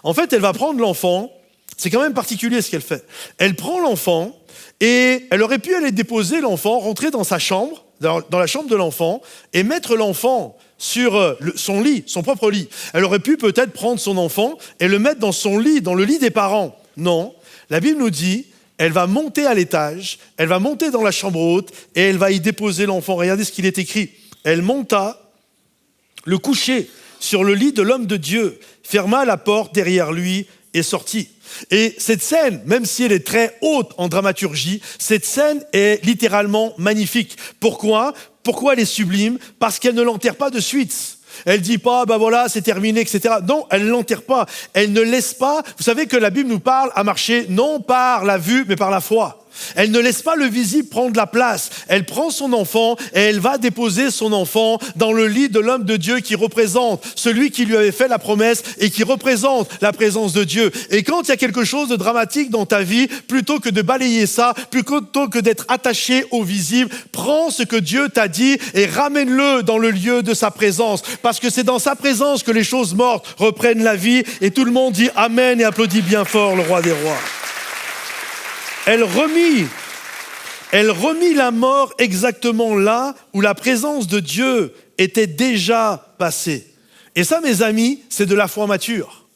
En fait, elle va prendre l'enfant. C'est quand même particulier ce qu'elle fait. Elle prend l'enfant et elle aurait pu aller déposer l'enfant, rentrer dans sa chambre, dans la chambre de l'enfant et mettre l'enfant sur son lit, son propre lit. Elle aurait pu peut-être prendre son enfant et le mettre dans son lit, dans le lit des parents. Non, la Bible nous dit, elle va monter à l'étage, elle va monter dans la chambre haute et elle va y déposer l'enfant. Regardez ce qu'il est écrit. Elle monta, le coucher sur le lit de l'homme de Dieu, ferma la porte derrière lui et sortit. Et cette scène, même si elle est très haute en dramaturgie, cette scène est littéralement magnifique. Pourquoi ? Pourquoi elle est sublime ? Parce qu'elle ne l'enterre pas de suite. Elle dit pas, ben voilà, c'est terminé, etc. Non, elle ne l'enterre pas. Elle ne laisse pas. Vous savez que la Bible nous parle à marcher non par la vue, mais par la foi. Elle ne laisse pas le visible prendre la place. Elle prend son enfant et elle va déposer son enfant dans le lit de l'homme de Dieu qui représente celui qui lui avait fait la promesse et qui représente la présence de Dieu. Et quand il y a quelque chose de dramatique dans ta vie, plutôt que de balayer ça, plutôt que d'être attaché au visible, prends ce que Dieu t'a dit et ramène-le dans le lieu de sa présence. Parce que c'est dans sa présence que les choses mortes reprennent la vie et tout le monde dit Amen et applaudit bien fort le roi des rois. Elle remit la mort exactement là où la présence de Dieu était déjà passée. Et ça, mes amis, c'est de la foi mature.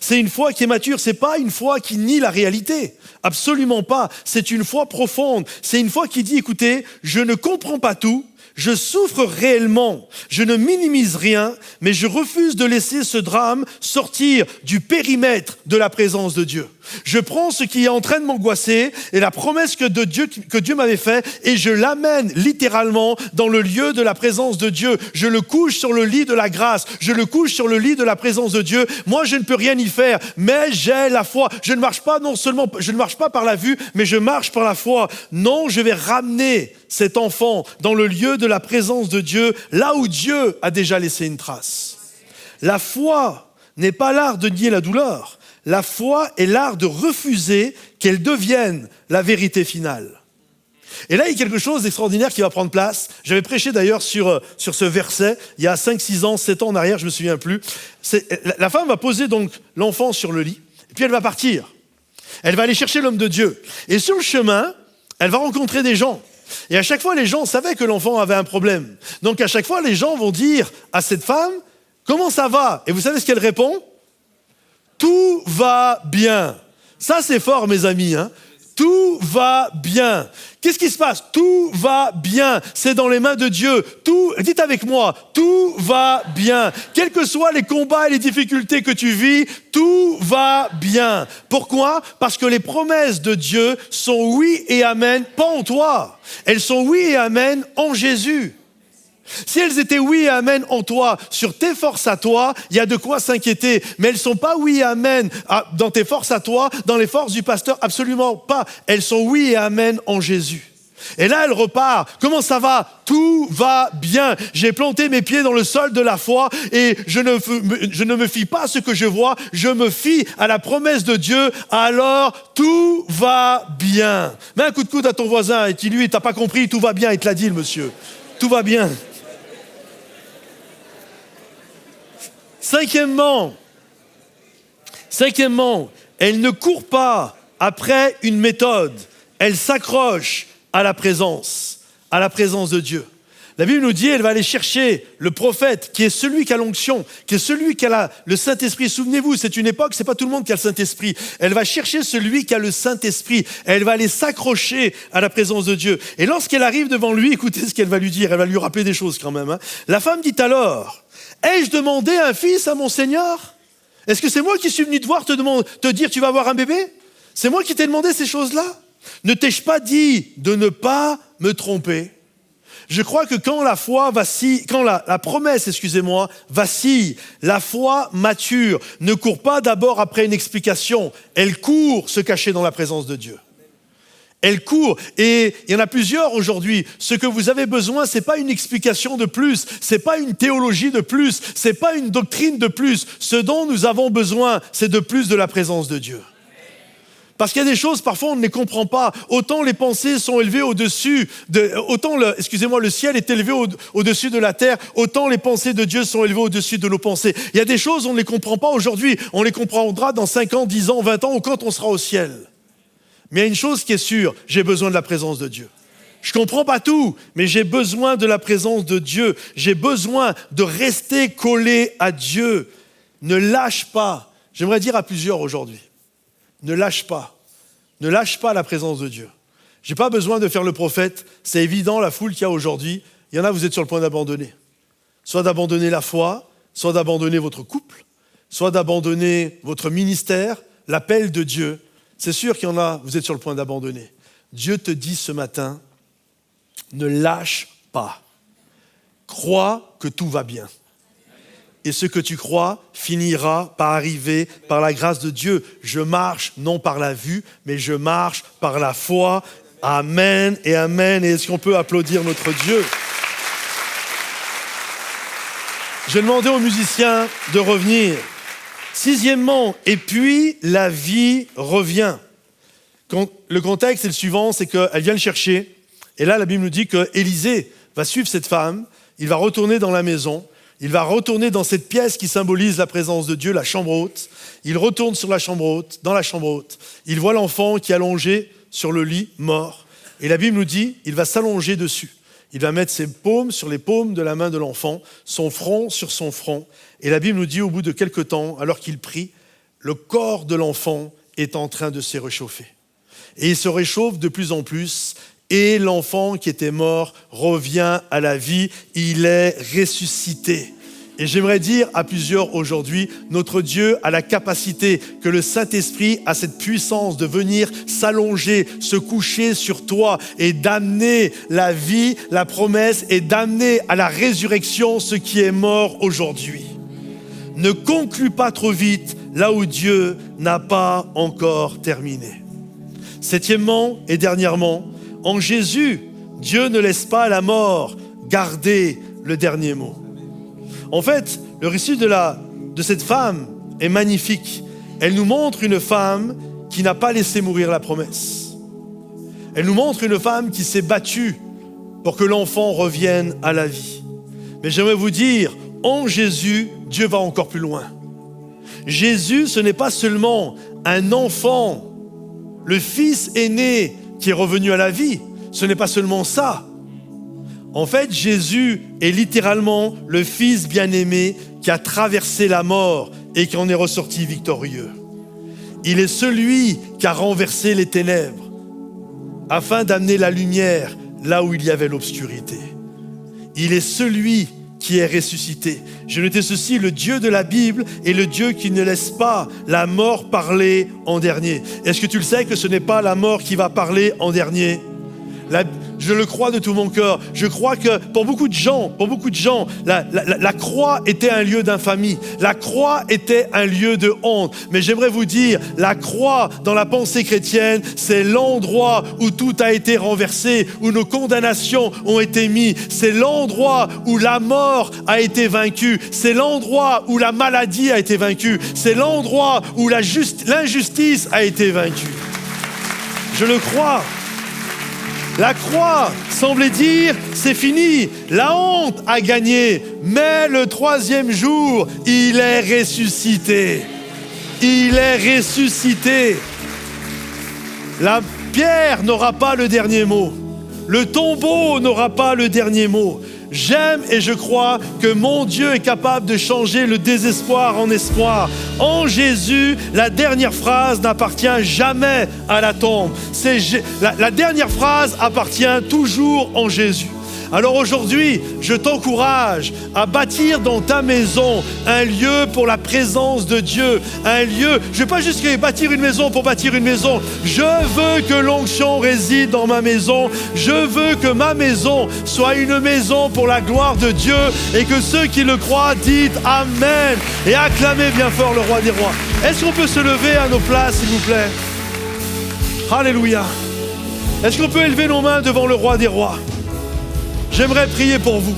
C'est une foi qui est mature, c'est pas une foi qui nie la réalité. Absolument pas. C'est une foi profonde. C'est une foi qui dit, écoutez, je ne comprends pas tout, je souffre réellement, je ne minimise rien, mais je refuse de laisser ce drame sortir du périmètre de la présence de Dieu. Je prends ce qui est en train de m'angoisser et la promesse que Dieu m'avait faite et je l'amène littéralement dans le lieu de la présence de Dieu. Je le couche sur le lit de la grâce, je le couche sur le lit de la présence de Dieu. Moi, je ne peux rien y faire, mais j'ai la foi. Je ne marche pas par la vue, mais je marche par la foi. Non, je vais ramener cet enfant dans le lieu de la présence de Dieu, là où Dieu a déjà laissé une trace. La foi n'est pas l'art de nier la douleur. La foi est l'art de refuser qu'elle devienne la vérité finale. Et là, il y a quelque chose d'extraordinaire qui va prendre place. J'avais prêché d'ailleurs sur ce verset, il y a 5, 6 ans, 7 ans en arrière, je ne me souviens plus. La femme va poser donc l'enfant sur le lit, et puis elle va partir. Elle va aller chercher l'homme de Dieu. Et sur le chemin, elle va rencontrer des gens. Et à chaque fois, les gens savaient que l'enfant avait un problème. Donc à chaque fois, les gens vont dire à cette femme, « Comment ça va ?» Et vous savez ce qu'elle répond ? Tout va bien. Ça, c'est fort, mes amis. Tout va bien. Qu'est-ce qui se passe ? Tout va bien. C'est dans les mains de Dieu. Dites avec moi, tout va bien. Quels que soient les combats et les difficultés que tu vis, tout va bien. Pourquoi ? Parce que les promesses de Dieu sont oui et amen, pas en toi. Elles sont oui et amen en Jésus. Si elles étaient oui et amen en toi, sur tes forces à toi, il y a de quoi s'inquiéter. Mais elles ne sont pas oui et amen dans tes forces à toi, dans les forces du pasteur, absolument pas. Elles sont oui et amen en Jésus. Et là, elle repart. Comment ça va ? Tout va bien. J'ai planté mes pieds dans le sol de la foi et je ne me fie pas à ce que je vois. Je me fie à la promesse de Dieu. Alors, tout va bien. Mets un coup de coude à ton voisin et dis-lui, t'as pas compris, tout va bien. Il te l'a dit, le monsieur. Tout va bien. Cinquièmement, elle ne court pas après une méthode. Elle s'accroche à la présence de Dieu. La Bible nous dit, elle va aller chercher le prophète qui est celui qui a l'onction, qui est celui qui a le Saint-Esprit. Souvenez-vous, c'est une époque, c'est pas tout le monde qui a le Saint-Esprit. Elle va chercher celui qui a le Saint-Esprit. Elle va aller s'accrocher à la présence de Dieu. Et lorsqu'elle arrive devant lui, écoutez ce qu'elle va lui dire. Elle va lui rappeler des choses quand même. La femme dit alors, ai-je demandé un fils à mon Seigneur ? Est-ce que c'est moi qui suis venu te voir te dire tu vas avoir un bébé ? C'est moi qui t'ai demandé ces choses-là ? Ne t'ai-je pas dit de ne pas me tromper ? Je crois que quand la promesse vacille, la foi mature ne court pas d'abord après une explication, elle court se cacher dans la présence de Dieu. Elle court. Et il y en a plusieurs aujourd'hui. Ce que vous avez besoin, c'est pas une explication de plus. C'est pas une théologie de plus. C'est pas une doctrine de plus. Ce dont nous avons besoin, c'est de plus de la présence de Dieu. Parce qu'il y a des choses, parfois, on ne les comprend pas. Autant les pensées sont élevées au-dessus, le ciel est élevé au-dessus de la terre, autant les pensées de Dieu sont élevées au-dessus de nos pensées. Il y a des choses, on ne les comprend pas aujourd'hui. On les comprendra dans 5 ans, 10 ans, 20 ans, ou quand on sera au ciel. Mais il y a une chose qui est sûre, j'ai besoin de la présence de Dieu. Je ne comprends pas tout, mais j'ai besoin de la présence de Dieu. J'ai besoin de rester collé à Dieu. Ne lâche pas. J'aimerais dire à plusieurs aujourd'hui, ne lâche pas. Ne lâche pas la présence de Dieu. Je n'ai pas besoin de faire le prophète. C'est évident, la foule qu'il y a aujourd'hui, il y en a, vous êtes sur le point d'abandonner. Soit d'abandonner la foi, soit d'abandonner votre couple, soit d'abandonner votre ministère, l'appel de Dieu. C'est sûr qu'il y en a, vous êtes sur le point d'abandonner. Dieu te dit ce matin, ne lâche pas. Crois que tout va bien. Et ce que tu crois finira par arriver par la grâce de Dieu. Je marche non par la vue, mais je marche par la foi. Amen et amen. Et est-ce qu'on peut applaudir notre Dieu? Je demandais aux musiciens de revenir. 6e, et puis la vie revient. Le contexte est le suivant, c'est qu'elle vient le chercher. Et là, la Bible nous dit qu'Élisée va suivre cette femme. Il va retourner dans la maison. Il va retourner dans cette pièce qui symbolise la présence de Dieu, la chambre haute. Il retourne dans la chambre haute. Il voit l'enfant qui est allongé sur le lit, mort. Et la Bible nous dit, il va s'allonger dessus. Il va mettre ses paumes sur les paumes de la main de l'enfant, son front sur son front. Et la Bible nous dit, au bout de quelque temps, alors qu'il prie, le corps de l'enfant est en train de se réchauffer. Et il se réchauffe de plus en plus. Et l'enfant qui était mort revient à la vie, il est ressuscité. Et j'aimerais dire à plusieurs aujourd'hui, notre Dieu a la capacité, que le Saint-Esprit a cette puissance de venir s'allonger, se coucher sur toi et d'amener la vie, la promesse et d'amener à la résurrection ce qui est mort aujourd'hui. Ne conclus pas trop vite là où Dieu n'a pas encore terminé. 7e et dernièrement, en Jésus, Dieu ne laisse pas la mort garder le dernier mot. En fait, le récit de cette femme est magnifique. Elle nous montre une femme qui n'a pas laissé mourir la promesse. Elle nous montre une femme qui s'est battue pour que l'enfant revienne à la vie. Mais j'aimerais vous dire, en Jésus, Dieu va encore plus loin. Jésus, ce n'est pas seulement un enfant, le fils aîné qui est revenu à la vie. Ce n'est pas seulement ça. En fait, Jésus est littéralement le Fils bien-aimé qui a traversé la mort et qui en est ressorti victorieux. Il est celui qui a renversé les ténèbres afin d'amener la lumière là où il y avait l'obscurité. Il est celui qui est ressuscité. Je notais ceci, le Dieu de la Bible est le Dieu qui ne laisse pas la mort parler en dernier. Est-ce que tu le sais que ce n'est pas la mort qui va parler en dernier? Je le crois de tout mon cœur. Je crois que pour beaucoup de gens, la croix était un lieu d'infamie. La croix était un lieu de honte. Mais j'aimerais vous dire, la croix dans la pensée chrétienne, c'est l'endroit où tout a été renversé, où nos condamnations ont été mises. C'est l'endroit où la mort a été vaincue. C'est l'endroit où la maladie a été vaincue. C'est l'endroit où l'injustice a été vaincue. Je le crois. La croix semblait dire, c'est fini, la honte a gagné, mais le 3e jour, il est ressuscité. Il est ressuscité. La pierre n'aura pas le dernier mot. Le tombeau n'aura pas le dernier mot. J'aime et je crois que mon Dieu est capable de changer le désespoir en espoir. En Jésus, la dernière phrase n'appartient jamais à la tombe. La dernière phrase appartient toujours en Jésus. Alors aujourd'hui, je t'encourage à bâtir dans ta maison un lieu pour la présence de Dieu. Un lieu, je ne vais pas juste bâtir une maison pour bâtir une maison. Je veux que l'onction réside dans ma maison. Je veux que ma maison soit une maison pour la gloire de Dieu et que ceux qui le croient disent Amen et acclamez bien fort le roi des rois. Est-ce qu'on peut se lever à nos places, s'il vous plaît? Alléluia. Est-ce qu'on peut élever nos mains devant le roi des rois? J'aimerais prier pour vous.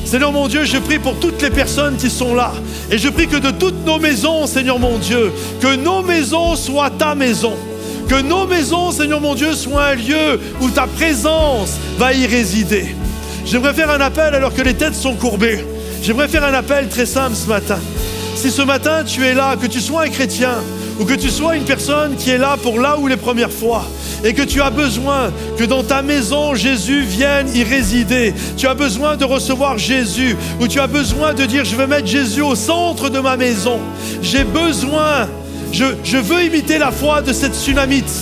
Seigneur mon Dieu, je prie pour toutes les personnes qui sont là. Et je prie que de toutes nos maisons, Seigneur mon Dieu, que nos maisons soient ta maison. Que nos maisons, Seigneur mon Dieu, soient un lieu où ta présence va y résider. J'aimerais faire un appel alors que les têtes sont courbées. J'aimerais faire un appel très simple ce matin. Si ce matin tu es là, que tu sois un chrétien ou que tu sois une personne qui est là pour là ou les premières fois, et que tu as besoin que dans ta maison, Jésus vienne y résider. Tu as besoin de recevoir Jésus, ou tu as besoin de dire, je veux mettre Jésus au centre de ma maison. J'ai besoin, je veux imiter la foi de cette Sunamite.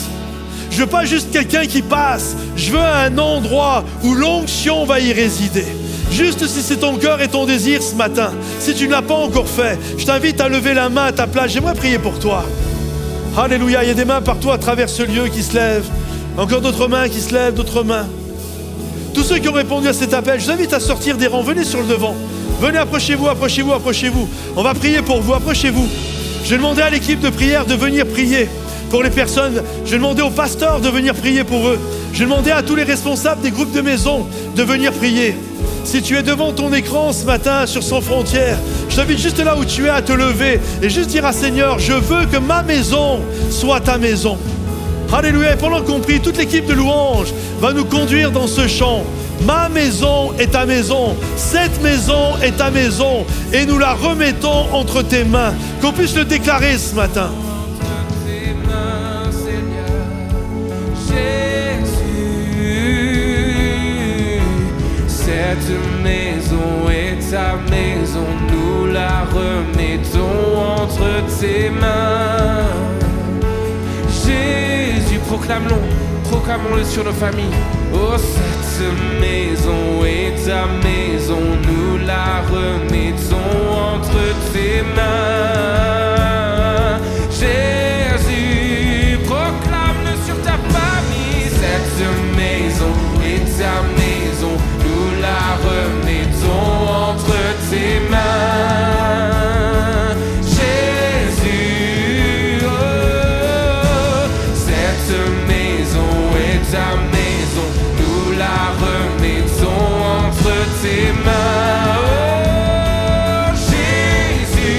Je veux pas juste quelqu'un qui passe, je veux un endroit où l'onction va y résider. Juste si c'est ton cœur et ton désir ce matin, si tu ne l'as pas encore fait, je t'invite à lever la main à ta place. J'aimerais prier pour toi. Alléluia, il y a des mains partout à travers ce lieu qui se lèvent. Encore d'autres mains qui se lèvent, d'autres mains. Tous ceux qui ont répondu à cet appel, je vous invite à sortir des rangs. Venez sur le devant. Venez, approchez-vous, approchez-vous, approchez-vous. On va prier pour vous, approchez-vous. Je vais demander à l'équipe de prière de venir prier pour les personnes. Je vais demander aux pasteurs de venir prier pour eux. Je vais demander à tous les responsables des groupes de maison de venir prier. Si tu es devant ton écran ce matin sur Sans Frontières, je t'invite juste là où tu es à te lever et juste dire à Seigneur, je veux que ma maison soit ta maison. Alléluia. Et pendant qu'on prie, toute l'équipe de louange va nous conduire dans ce chant. Ma maison est ta maison, cette maison est ta maison, et nous la remettons entre tes mains. Qu'on puisse le déclarer ce matin. Entre tes mains, Seigneur Jésus, cette maison est ta maison, nous la remettons entre tes mains. Jésus, proclamons-le sur nos familles. Oh, cette maison est ta maison, nous la remettons entre tes mains. Jésus, proclame-le sur ta famille. Cette maison est ta maison, nous la remettons entre tes mains. Jésus, oh, cette maison est ta maison, nous la remettons entre tes mains. Oh, Jésus,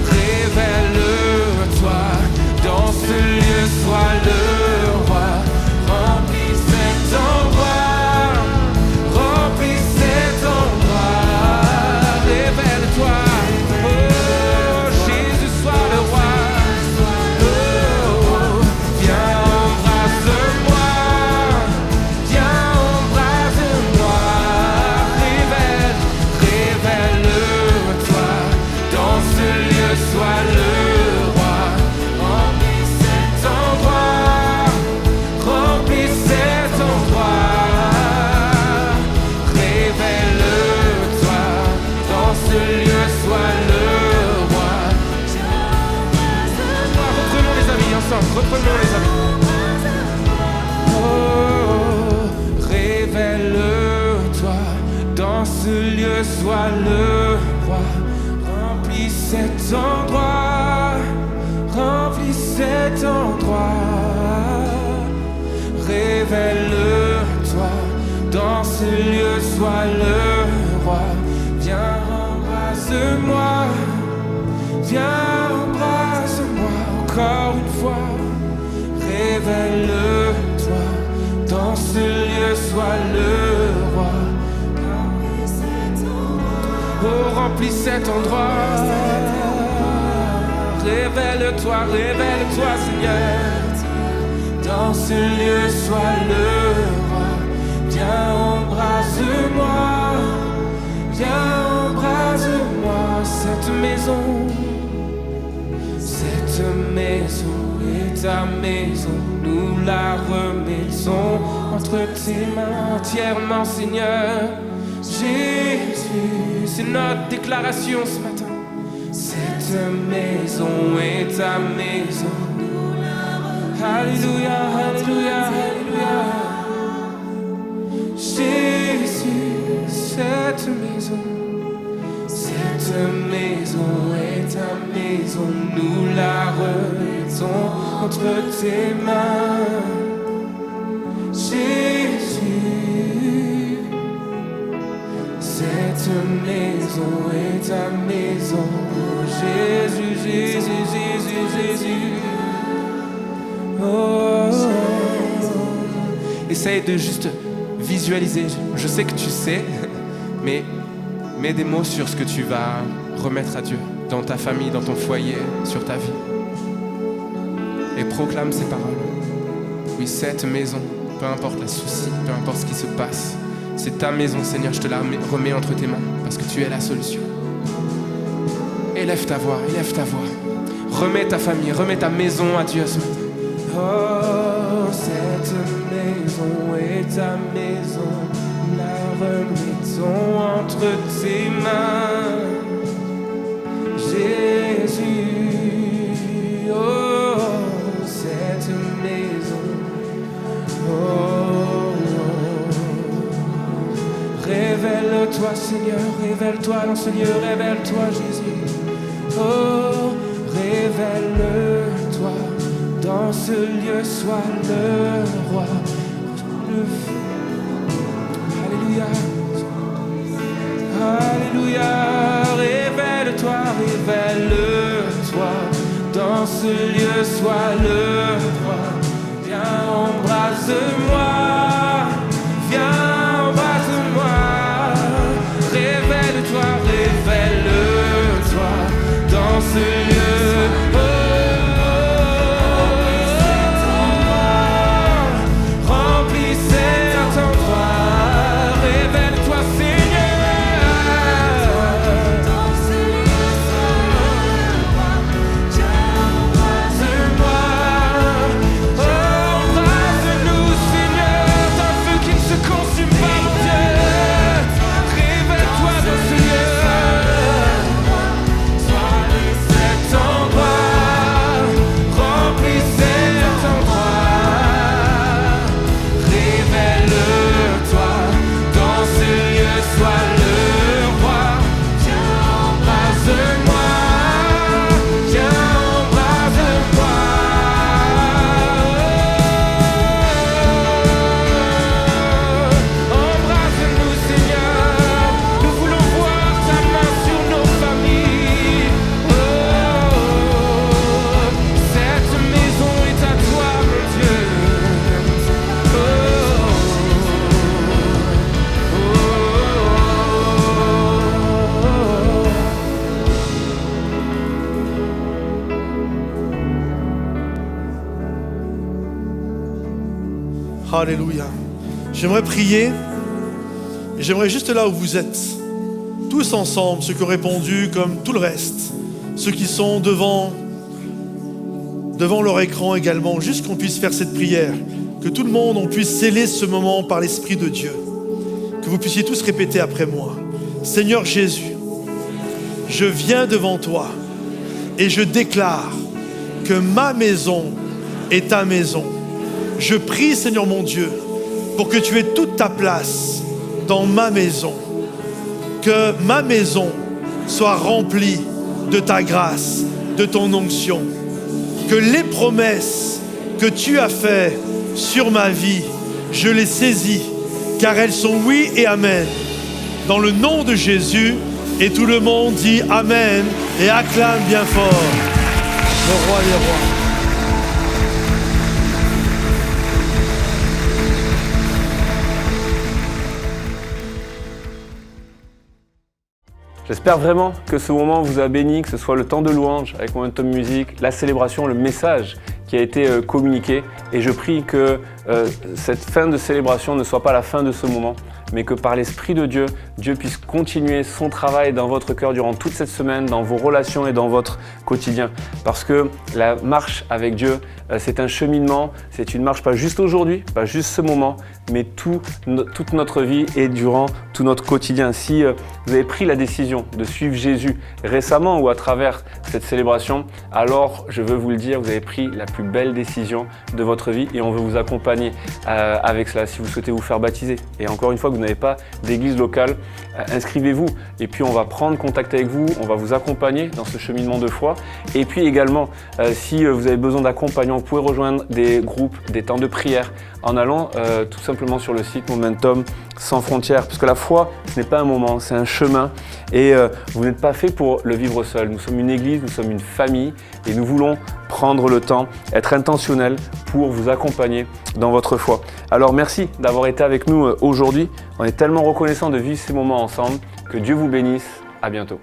révèle-toi dans ce lieu, sois le roi. Remplis cet endroit, remplis cet endroit. Révèle-toi, oh, Jésus, sois le roi. Oh, viens, embrasse-moi, viens, embrasse-moi. Révèle-toi dans ce lieu, sois le roi. Remplis cet endroit, remplis cet endroit. Révèle-toi dans ce lieu, sois le roi. Reprenons les amis ensemble, reprenons les amis. Oh, révèle-toi dans ce lieu, sois le roi. Remplis cet endroit, remplis cet endroit. Révèle-toi dans ce lieu, sois le roi. Viens, embrasse-moi, viens, embrasse-moi encore une fois. Révèle-toi dans ce lieu, sois le roi. Oh, remplis cet endroit. Révèle-toi, révèle-toi, Seigneur. Dans ce lieu, sois le roi. Viens, embrasse-moi, viens, embrasse-moi. Cette maison est ta maison, nous la remettons entre tes mains entièrement, Seigneur. Jésus, c'est notre déclaration ce matin. Cette maison est ta maison. Alléluia, alléluia, alléluia. Jésus, cette maison est ta maison, nous la remettons. remettons entre tes mains. Jésus, cette maison est ta maison. Jésus, Jésus, Jésus, Jésus. Oh. Essaye de juste visualiser. Je sais que tu sais, mais mets des mots sur ce que tu vas remettre à Dieu, dans ta famille, dans ton foyer, sur ta vie. Et proclame ces paroles. Oui, cette maison, peu importe le souci, peu importe ce qui se passe, c'est ta maison, Seigneur, je te la remets entre tes mains, parce que tu es la solution. Élève ta voix, élève ta voix. Remets ta famille, remets ta maison à Dieu ce matin. Oh, cette maison est ta maison, la remettons entre tes mains. Jésus, oh, cette maison, oh, révèle-toi Seigneur, révèle-toi dans ce lieu, révèle-toi Jésus, oh, révèle-toi dans ce lieu, sois le roi, alléluia, alléluia, révèle-toi, révèle-toi dans ce lieu, sois le roi. Viens, embrasse-moi, viens, embrasse-moi. Révèle-toi, révèle-toi dans ce lieu. Oh, remplis cet endroit. Révèle-toi, Seigneur. Dans ce lieu, embrasse-moi. Embrasse-nous, Seigneur, d'un feu qui ne se consume pas, mon Dieu. Révèle-toi dans ce lieu. Cet endroit, remplis cet endroit. Révèle-toi dans ce lieu, sois le roi. Viens, embrase-moi, viens, embrase-moi. Embrase-nous, Seigneur, nous voulons voir ta main sur nos familles. Oh, cette maison est à toi, mon Dieu. Oh, Alléluia. J'aimerais prier, et j'aimerais juste là où vous êtes, tous ensemble, ceux qui ont répondu comme tout le reste, ceux qui sont devant leur écran également, juste qu'on puisse faire cette prière, que tout le monde, on puisse sceller ce moment par l'Esprit de Dieu, que vous puissiez tous répéter après moi. Seigneur Jésus, je viens devant toi et je déclare que ma maison est ta maison. Je prie, Seigneur mon Dieu, pour que tu aies toute ta place dans ma maison. Que ma maison soit remplie de ta grâce, de ton onction. Que les promesses que tu as faites sur ma vie, je les saisis, car elles sont oui et amen. Dans le nom de Jésus, et tout le monde dit amen et acclame bien fort le roi des rois. J'espère vraiment que ce moment vous a béni, que ce soit le temps de louange avec Momentum Music, la célébration, le message qui a été communiqué. Et je prie que cette fin de célébration ne soit pas la fin de ce moment, mais que par l'Esprit de Dieu, Dieu puisse continuer son travail dans votre cœur durant toute cette semaine, dans vos relations et dans votre quotidien. Parce que la marche avec Dieu, c'est un cheminement, c'est une marche pas juste aujourd'hui, pas juste ce moment, mais toute notre vie et durant tout notre quotidien. Si vous avez pris la décision de suivre Jésus récemment ou à travers cette célébration, alors je veux vous le dire, vous avez pris la plus belle décision de votre vie et on veut vous accompagner avec cela. Si vous souhaitez vous faire baptiser et encore une fois que vous n'avez pas d'église locale, inscrivez-vous et puis on va prendre contact avec vous, on va vous accompagner dans ce cheminement de foi. Et puis également, si vous avez besoin d'accompagnement, vous pouvez rejoindre des groupes, des temps de prière en allant tout simplement sur le site Momentum Sans Frontières. Parce que la foi, ce n'est pas un moment, c'est un chemin et vous n'êtes pas fait pour le vivre seul. Nous sommes une église, nous sommes une famille et nous voulons prendre le temps, être intentionnels pour vous accompagner dans votre foi. Alors merci d'avoir été avec nous aujourd'hui. On est tellement reconnaissants de vivre ces moments ensemble. Que Dieu vous bénisse. À bientôt.